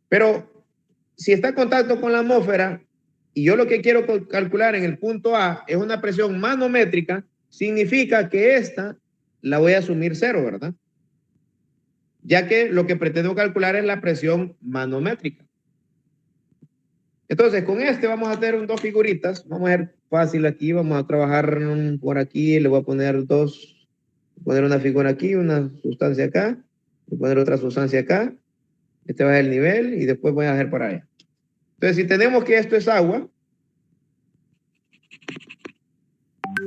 Pero si está en contacto con la atmósfera y yo lo que quiero calcular en el punto A es una presión manométrica, significa que esta la voy a asumir cero, ¿verdad? Ya que lo que pretendo calcular es la presión manométrica. Entonces, con este vamos a tener dos figuritas. Vamos a ver fácil aquí. Vamos a trabajar por aquí. Le voy a poner dos. Voy a poner una figura aquí, una sustancia acá. Voy a poner otra sustancia acá. Este va a ser el nivel y después voy a hacer por allá. Entonces, si tenemos que esto es agua,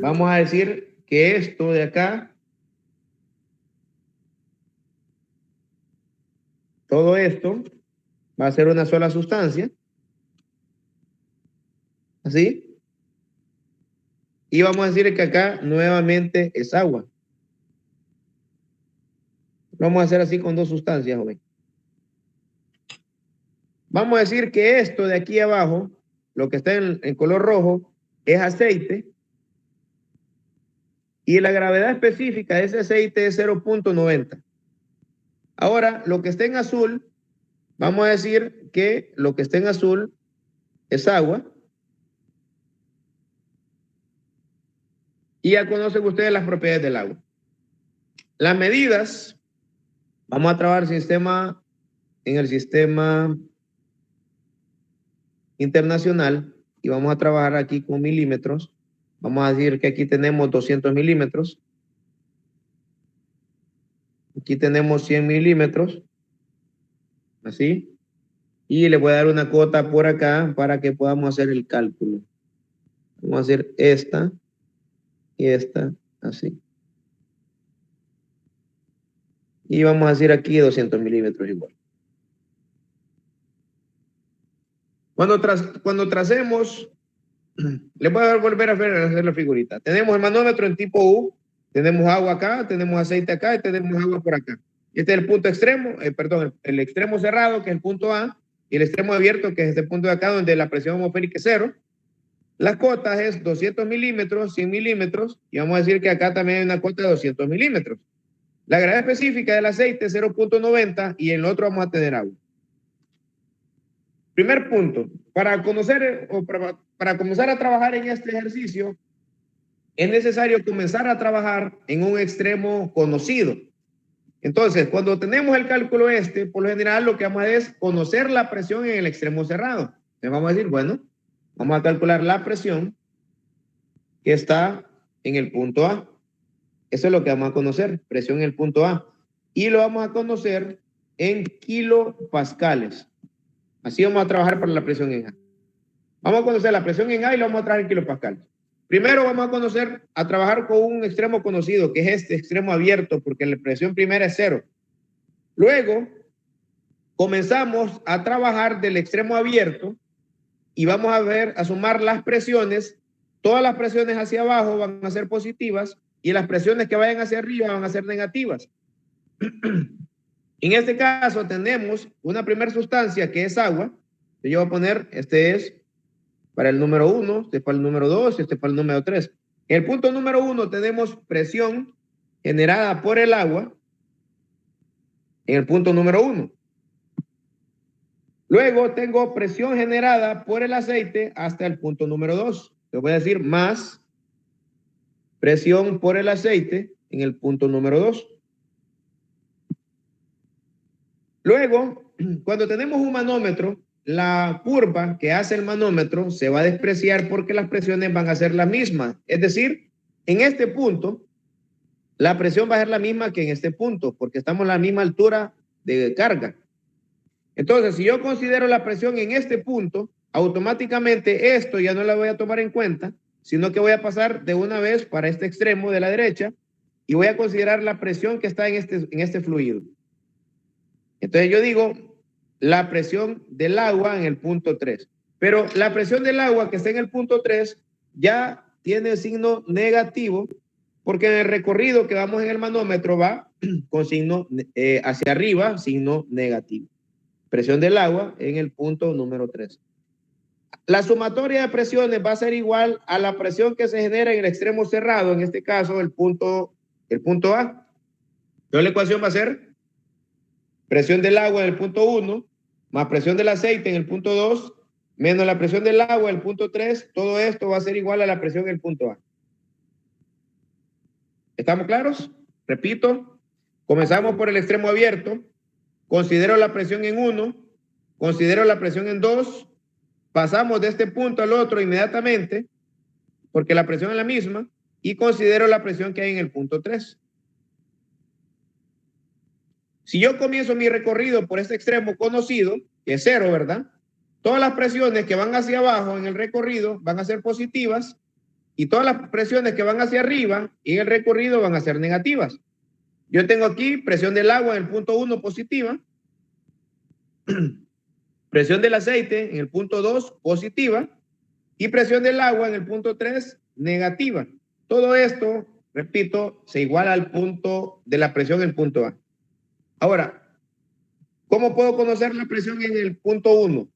vamos a decir que esto de acá, todo esto va a ser una sola sustancia. Así. Y vamos a decir que acá nuevamente es agua. Vamos a hacer así con dos sustancias, joven. Vamos a decir que esto de aquí abajo, lo que está en color rojo, es aceite. Y la gravedad específica de ese aceite es 0.90. Ahora, lo que está en azul, vamos a decir que lo que está en azul es agua. Y ya conocen ustedes las propiedades del agua. Las medidas, vamos a trabajar en el sistema internacional y vamos a trabajar aquí con milímetros. Vamos a decir que aquí tenemos 200 milímetros. Aquí tenemos 100 milímetros. Así. Y le voy a dar una cuota por acá para que podamos hacer el cálculo. Vamos a hacer esta y esta así. Y vamos a decir aquí 200 milímetros igual. Cuando tracemos, les voy a volver a hacer la figurita. Tenemos el manómetro en tipo U, tenemos agua acá, tenemos aceite acá y tenemos agua por acá. Este es el punto extremo, el extremo cerrado, que es el punto A, y el extremo abierto, que es este punto de acá, donde la presión atmosférica es cero. Las cotas es 200 milímetros, 100 milímetros, y vamos a decir que acá también hay una cota de 200 milímetros. La gravedad específica del aceite es 0.90 y en el otro vamos a tener agua. Primer punto, para conocer o para comenzar a trabajar en este ejercicio, es necesario comenzar a trabajar en un extremo conocido. Entonces, cuando tenemos el cálculo por lo general lo que vamos a hacer es conocer la presión en el extremo cerrado. Entonces vamos a decir, bueno, vamos a calcular la presión que está en el punto A. Eso es lo que vamos a conocer, presión en el punto A. Y lo vamos a conocer en kilopascales. Así vamos a trabajar para la presión en A. Vamos a conocer la presión en A y lo vamos a trabajar en kilopascales. Primero vamos a trabajar con un extremo conocido, que es este extremo abierto, porque la presión primera es 0. Luego, comenzamos a trabajar del extremo abierto y vamos a sumar las presiones. Todas las presiones hacia abajo van a ser positivas y las presiones que vayan hacia arriba van a ser negativas. En este caso tenemos una primera sustancia que es agua. Yo voy a poner, este es para el número 1, este para el número 2, este para el número 3. En el punto número 1 tenemos presión generada por el agua en el punto número 1. Luego tengo presión generada por el aceite hasta el punto número 2. Le voy a decir más presión por el aceite en el punto número 2. Luego, cuando tenemos un manómetro, la curva que hace el manómetro se va a despreciar porque las presiones van a ser las mismas. Es decir, en este punto, la presión va a ser la misma que en este punto, porque estamos a la misma altura de carga. Entonces, si yo considero la presión en este punto, automáticamente esto ya no la voy a tomar en cuenta, sino que voy a pasar de una vez para este extremo de la derecha y voy a considerar la presión que está en este fluido. Entonces yo digo la presión del agua en el punto 3. Pero la presión del agua que está en el punto 3 ya tiene signo negativo porque en el recorrido que vamos en el manómetro va con signo hacia arriba, signo negativo. Presión del agua en el punto número 3. La sumatoria de presiones va a ser igual a la presión que se genera en el extremo cerrado, en este caso el punto A. Entonces la ecuación va a ser presión del agua en el punto 1 más presión del aceite en el punto 2 menos la presión del agua en el punto 3. Todo esto va a ser igual a la presión en el punto A. ¿Estamos claros? Repito, comenzamos por el extremo abierto. Considero la presión en 1, considero la presión en 2, pasamos de este punto al otro inmediatamente, porque la presión es la misma, y considero la presión que hay en el punto 3. Si yo comienzo mi recorrido por este extremo conocido, que es 0, ¿verdad? Todas las presiones que van hacia abajo en el recorrido van a ser positivas, y todas las presiones que van hacia arriba en el recorrido van a ser negativas. Yo tengo aquí presión del agua en el punto 1 positiva, presión del aceite en el punto 2 positiva y presión del agua en el punto 3 negativa. Todo esto, repito, se iguala al punto de la presión en el punto A. Ahora, ¿cómo puedo conocer la presión en el punto 1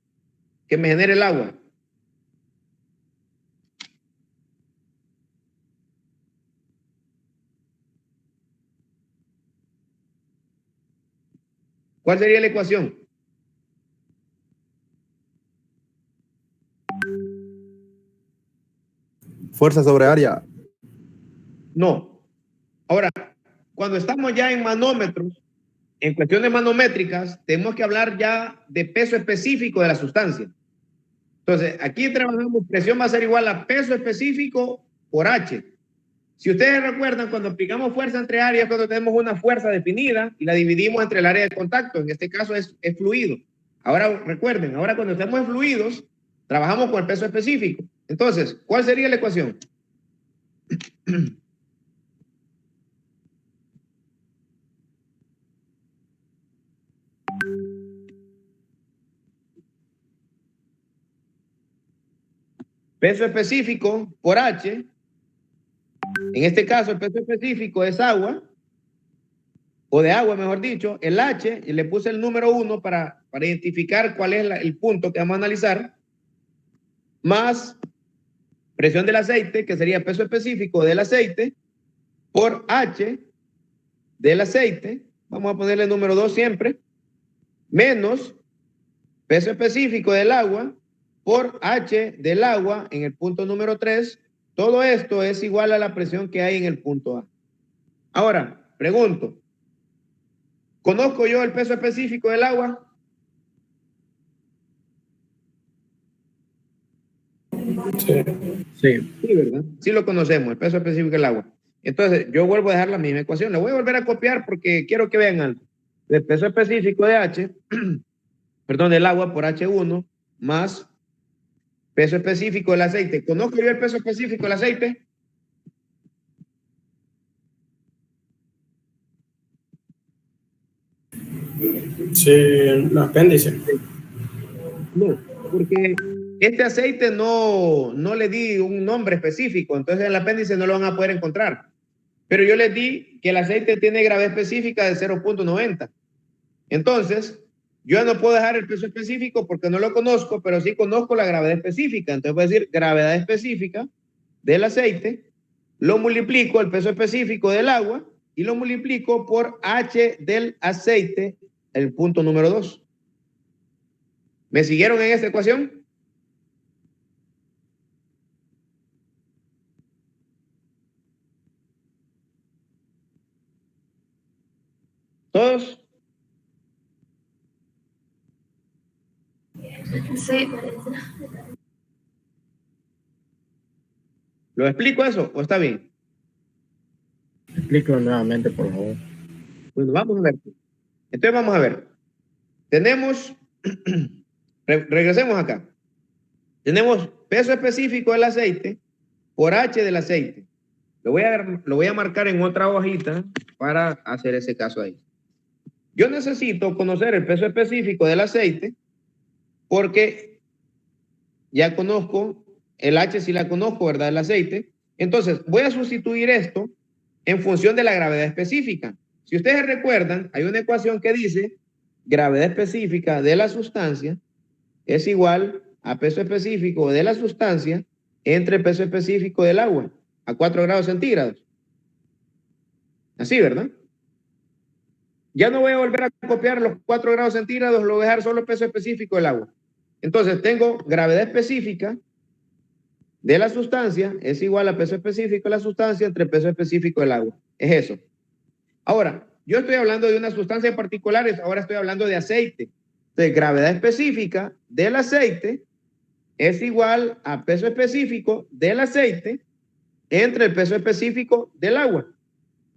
que me genere el agua? ¿Cuál sería la ecuación? Fuerza sobre área. No. Ahora, cuando estamos ya en manómetros, en cuestiones manométricas, tenemos que hablar ya de peso específico de la sustancia. Entonces, aquí trabajamos, presión va a ser igual a peso específico por H. Si ustedes recuerdan, cuando aplicamos fuerza entre áreas, cuando tenemos una fuerza definida y la dividimos entre el área de contacto, en este caso es fluido. Ahora recuerden, ahora cuando estamos en fluidos, trabajamos con el peso específico. Entonces, ¿cuál sería la ecuación? Peso específico por H. En este caso, el peso específico es agua, o de agua, mejor dicho. El H, y le puse el número 1 para identificar cuál es el punto que vamos a analizar, más presión del aceite, que sería peso específico del aceite, por H del aceite, vamos a ponerle número 2 siempre, menos peso específico del agua por H del agua en el punto número 3. Todo esto es igual a la presión que hay en el punto A. Ahora, pregunto, ¿conozco yo el peso específico del agua? Sí. Sí, ¿verdad? Sí lo conocemos, el peso específico del agua. Entonces, yo vuelvo a dejar la misma ecuación. La voy a volver a copiar porque quiero que vean algo. El peso específico de H, perdón, del agua por H1 más peso específico del aceite. ¿Conozco yo el peso específico del aceite? Sí, el apéndice. No, porque este aceite no le di un nombre específico, entonces en el apéndice no lo van a poder encontrar. Pero yo les di que el aceite tiene gravedad específica de 0.90. Entonces, yo no puedo dejar el peso específico porque no lo conozco, pero sí conozco la gravedad específica. Entonces voy a decir gravedad específica del aceite, lo multiplico el peso específico del agua y lo multiplico por H del aceite, el punto número 2. ¿Me siguieron en esta ecuación? ¿Todos? Sí. ¿Lo explico eso o está bien? Explícalo nuevamente, por favor. Bueno, vamos a ver. Entonces vamos a ver. Tenemos, regresemos acá. Tenemos peso específico del aceite por H del aceite. Lo voy a marcar en otra hojita para hacer ese caso ahí. Yo necesito conocer el peso específico del aceite porque ya conozco el H, si la conozco, ¿verdad? El aceite. Entonces, voy a sustituir esto en función de la gravedad específica. Si ustedes recuerdan, hay una ecuación que dice gravedad específica de la sustancia es igual a peso específico de la sustancia entre peso específico del agua a 4 grados centígrados. Así, ¿verdad? Ya no voy a volver a copiar los 4 grados centígrados, lo voy a dejar solo el peso específico del agua. Entonces tengo gravedad específica de la sustancia es igual a peso específico de la sustancia entre peso específico del agua. Es eso. Ahora, yo estoy hablando de una sustancia en particular, ahora estoy hablando de aceite. Entonces, gravedad específica del aceite es igual a peso específico del aceite entre el peso específico del agua.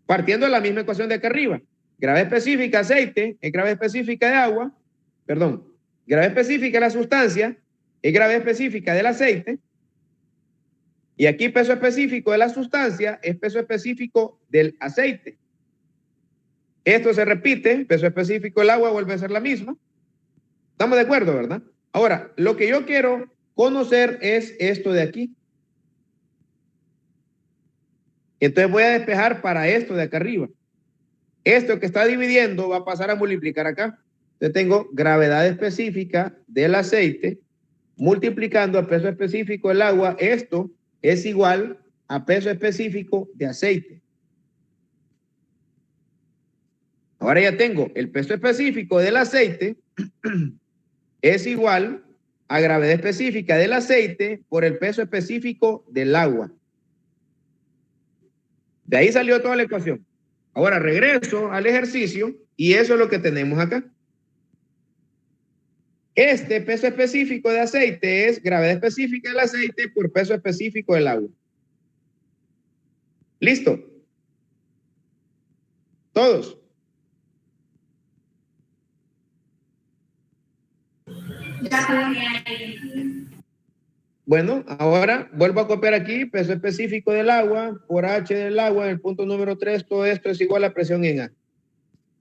Partiendo de la misma ecuación de acá arriba. Gravedad específica aceite es gravedad específica de agua, perdón, gravedad específica de la sustancia es gravedad específica del aceite. Y aquí peso específico de la sustancia es peso específico del aceite. Esto se repite, peso específico del agua vuelve a ser la misma. ¿Estamos de acuerdo, verdad? Ahora, lo que yo quiero conocer es esto de aquí. Entonces voy a despejar para esto de acá arriba. Esto que está dividiendo va a pasar a multiplicar acá. Entonces tengo gravedad específica del aceite multiplicando el peso específico del agua. Esto es igual a peso específico de aceite. Ahora ya tengo el peso específico del aceite es igual a gravedad específica del aceite por el peso específico del agua. De ahí salió toda la ecuación. Ahora regreso al ejercicio y eso es lo que tenemos acá. Este peso específico de aceite es gravedad específica del aceite por peso específico del agua. ¿Listo? ¿Todos? Bueno, ahora vuelvo a copiar aquí, peso específico del agua por H del agua en el punto número 3, todo esto es igual a presión en A.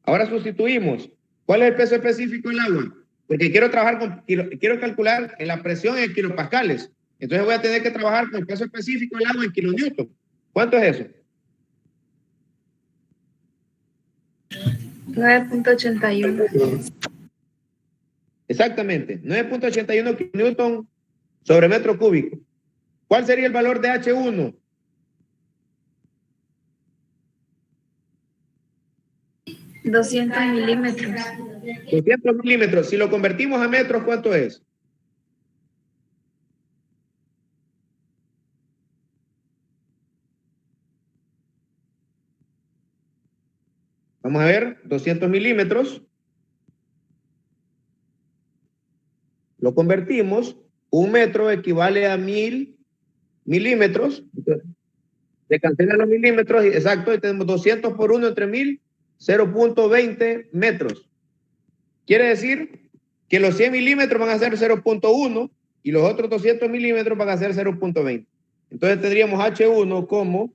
Ahora sustituimos. ¿Cuál es el peso específico del agua? Porque quiero trabajar con, quiero calcular la presión en kilopascales. Entonces voy a tener que trabajar con el peso específico del agua en kilonewton. ¿Cuánto es eso? 9.81. Exactamente, 9.81 kilonewton sobre metro cúbico. ¿Cuál sería el valor de H1? 200 milímetros. 200 milímetros. Si lo convertimos a metros, ¿cuánto es? Vamos a ver, 200 milímetros. Lo convertimos, un metro equivale a 1000 milímetros. Se cancelan los milímetros, exacto, y tenemos 200 por 1 entre 1000, 0.20 metros. Quiere decir que los 100 milímetros van a ser 0.1 y los otros 200 milímetros van a ser 0.20. Entonces tendríamos H1 como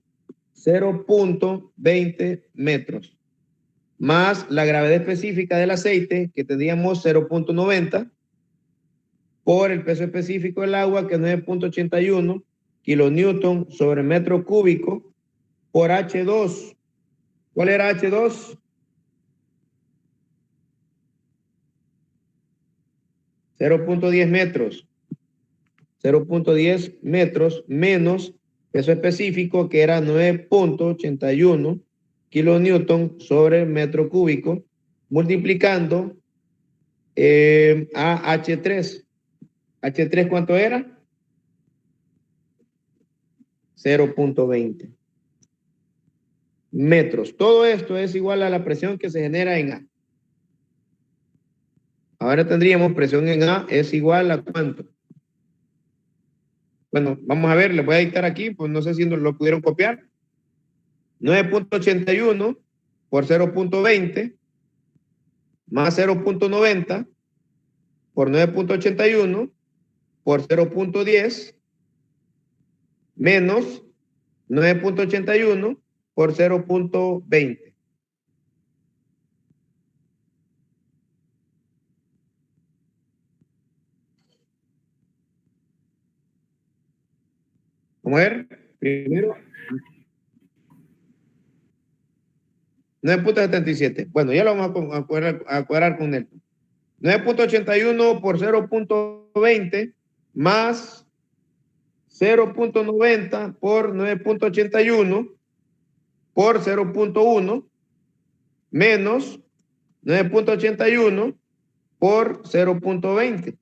0.20 metros, más la gravedad específica del aceite, que tendríamos 0.90, por el peso específico del agua, que es 9.81 kilonewton sobre metro cúbico, por H2. ¿Cuál era H2? 0.10 metros. 0.10 metros menos peso específico, que era 9.81 kilonewton sobre metro cúbico, multiplicando a H3. ¿H3 cuánto era? 0.20 metros. Todo esto es igual a la presión que se genera en A. Ahora tendríamos presión en A es igual a ¿cuánto? Bueno, vamos a ver, les voy a dictar aquí, pues no sé si lo pudieron copiar. 9.81 por 0.20 más 0.90 por 9.81 por 0.10 menos 9.81 por 0.20. Vamos a ver, primero 9.77. Bueno, ya lo vamos a cuadrar con él. 9.81 por 0.20 más 0.90 por 9.81 por 0.1 menos 9.81 por 0.20.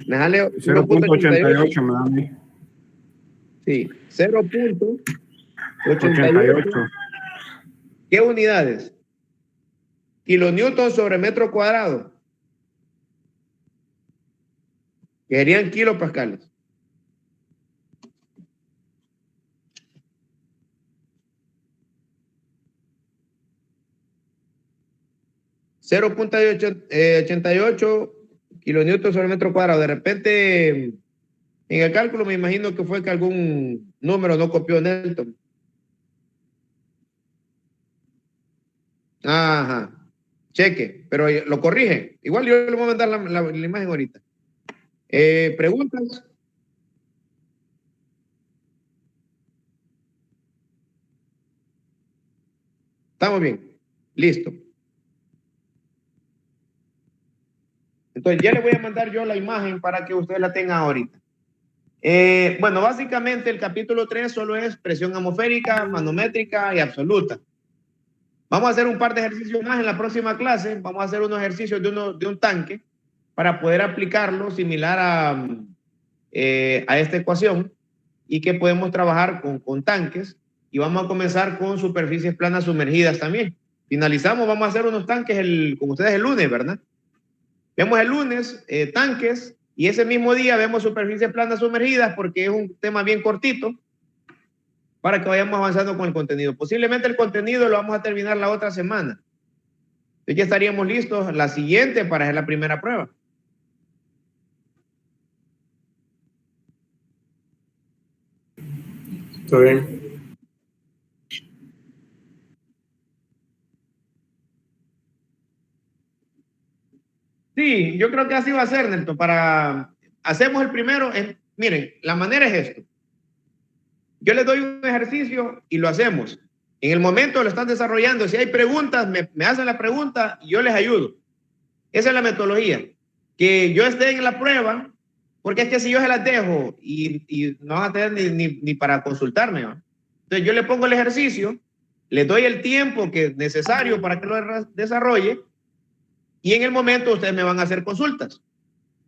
Me sale 0.88 me da a mí. Sí, 0.88. ¿Qué unidades? Kilonewton sobre metro cuadrado. Que serían kilopascales. .88 kilonewton sobre metro cuadrado. De repente, en el cálculo me imagino que fue que algún número no copió Nelton. Ajá. Cheque, pero lo corrige. Igual yo le voy a mandar la imagen ahorita. ¿Preguntas? Estamos bien. Listo. Entonces ya le voy a mandar yo la imagen para que ustedes la tengan ahorita. Bueno, básicamente el capítulo 3 solo es presión atmosférica, manométrica y absoluta. Vamos a hacer un par de ejercicios más en la próxima clase. Vamos a hacer unos ejercicios de un tanque para poder aplicarlo similar a esta ecuación, y que podemos trabajar con tanques, y vamos a comenzar con superficies planas sumergidas también. Finalizamos, vamos a hacer unos tanques con ustedes el lunes, ¿verdad? Vemos el lunes tanques, y ese mismo día vemos superficies planas sumergidas, porque es un tema bien cortito para que vayamos avanzando con el contenido. Posiblemente el contenido lo vamos a terminar la otra semana. Entonces ya estaríamos listos la siguiente para hacer la primera prueba. Está bien. Sí, yo creo que así va a ser, Nelton. Hacemos el primero. Miren, la manera es esto. Yo les doy un ejercicio y lo hacemos. En el momento lo están desarrollando. Si hay preguntas, me hacen la pregunta y yo les ayudo. Esa es la metodología. Que yo esté en la prueba, porque es que si yo se las dejo y no van a tener ni para consultarme, ¿no? Entonces yo le pongo el ejercicio les doy el tiempo que es necesario para que lo desarrolle y en el momento ustedes me van a hacer consultas.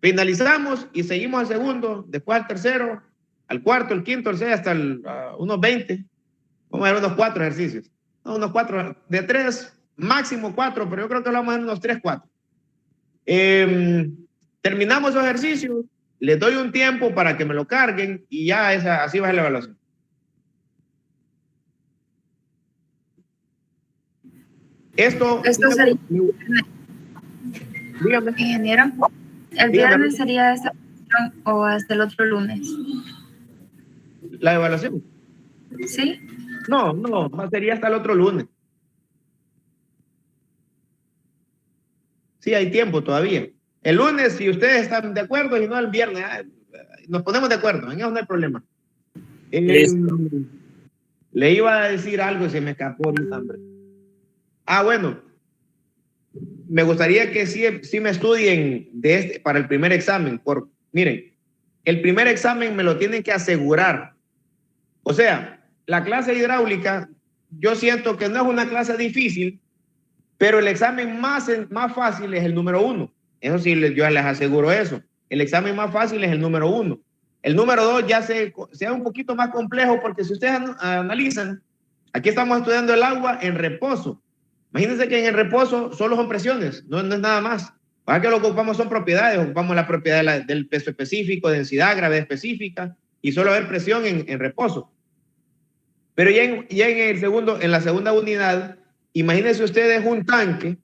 Finalizamos y seguimos al segundo, después al tercero, al cuarto, el quinto, el sexto, hasta unos 20. Vamos a ver unos 4 ejercicios. No, unos 4, de 3, máximo 4, pero yo creo que lo vamos a ver unos 3, 4. Terminamos los ejercicios, les doy un tiempo para que me lo carguen y ya así va a ser la evaluación. Esto sería, dígame. ingeniero, el viernes sería esta evaluación o hasta el otro lunes. ¿La evaluación? ¿Sí? No, sería hasta el otro lunes. Sí, hay tiempo todavía. El lunes, si ustedes están de acuerdo, y no el viernes, nos ponemos de acuerdo, en eso no hay problema. Le iba a decir algo y se me escapó ahorita, hombre. Bueno, me gustaría que sí me estudien para el primer examen. Miren, el primer examen me lo tienen que asegurar. O sea, la clase de hidráulica, yo siento que no es una clase difícil, pero el examen más fácil es el número 1. Eso sí, yo les aseguro eso. El examen más fácil es el número 1. El número 2 ya sea un poquito más complejo, porque si ustedes analizan, aquí estamos estudiando el agua en reposo. Imagínense que en el reposo solo son presiones, no es nada más. Para que lo que ocupamos son propiedades, ocupamos la propiedad del peso específico, densidad, gravedad específica, y solo haber presión en reposo. Pero ya en la segunda unidad, imagínense ustedes un tanque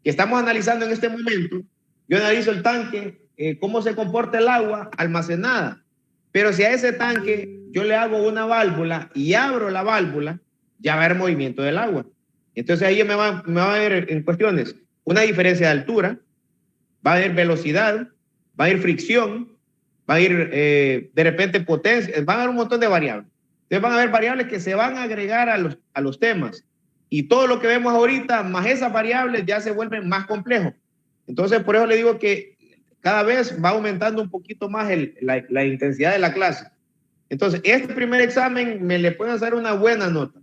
que estamos analizando en este momento. Yo analizo el tanque, cómo se comporta el agua almacenada. Pero si a ese tanque yo le hago una válvula y abro la válvula, ya va a haber movimiento del agua. Entonces ahí me va a ver en cuestiones una diferencia de altura, va a haber velocidad, va a haber fricción, va a ir de repente potencia, van a haber un montón de variables. Entonces van a haber variables que se van a agregar a los temas. Y todo lo que vemos ahorita, más esas variables, ya se vuelven más complejos. Entonces, por eso le digo que cada vez va aumentando un poquito más la intensidad de la clase. Entonces, este primer examen me le pueden hacer una buena nota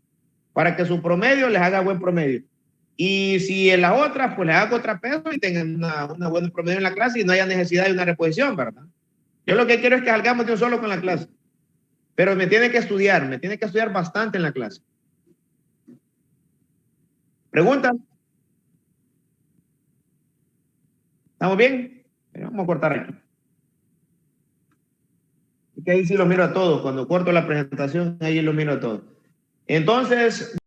para que su promedio les haga buen promedio. Y si en las otras, pues les haga contrapeso y tengan una buena promedio en la clase y no haya necesidad de una reposición, ¿verdad? Yo lo que quiero es que salgamos de un solo con la clase. Pero me tiene que estudiar bastante en la clase. ¿Preguntas? ¿Estamos bien? Vamos a cortar aquí. Es que ahí sí los miro a todos. Cuando corto la presentación, ahí los miro a todos. Entonces...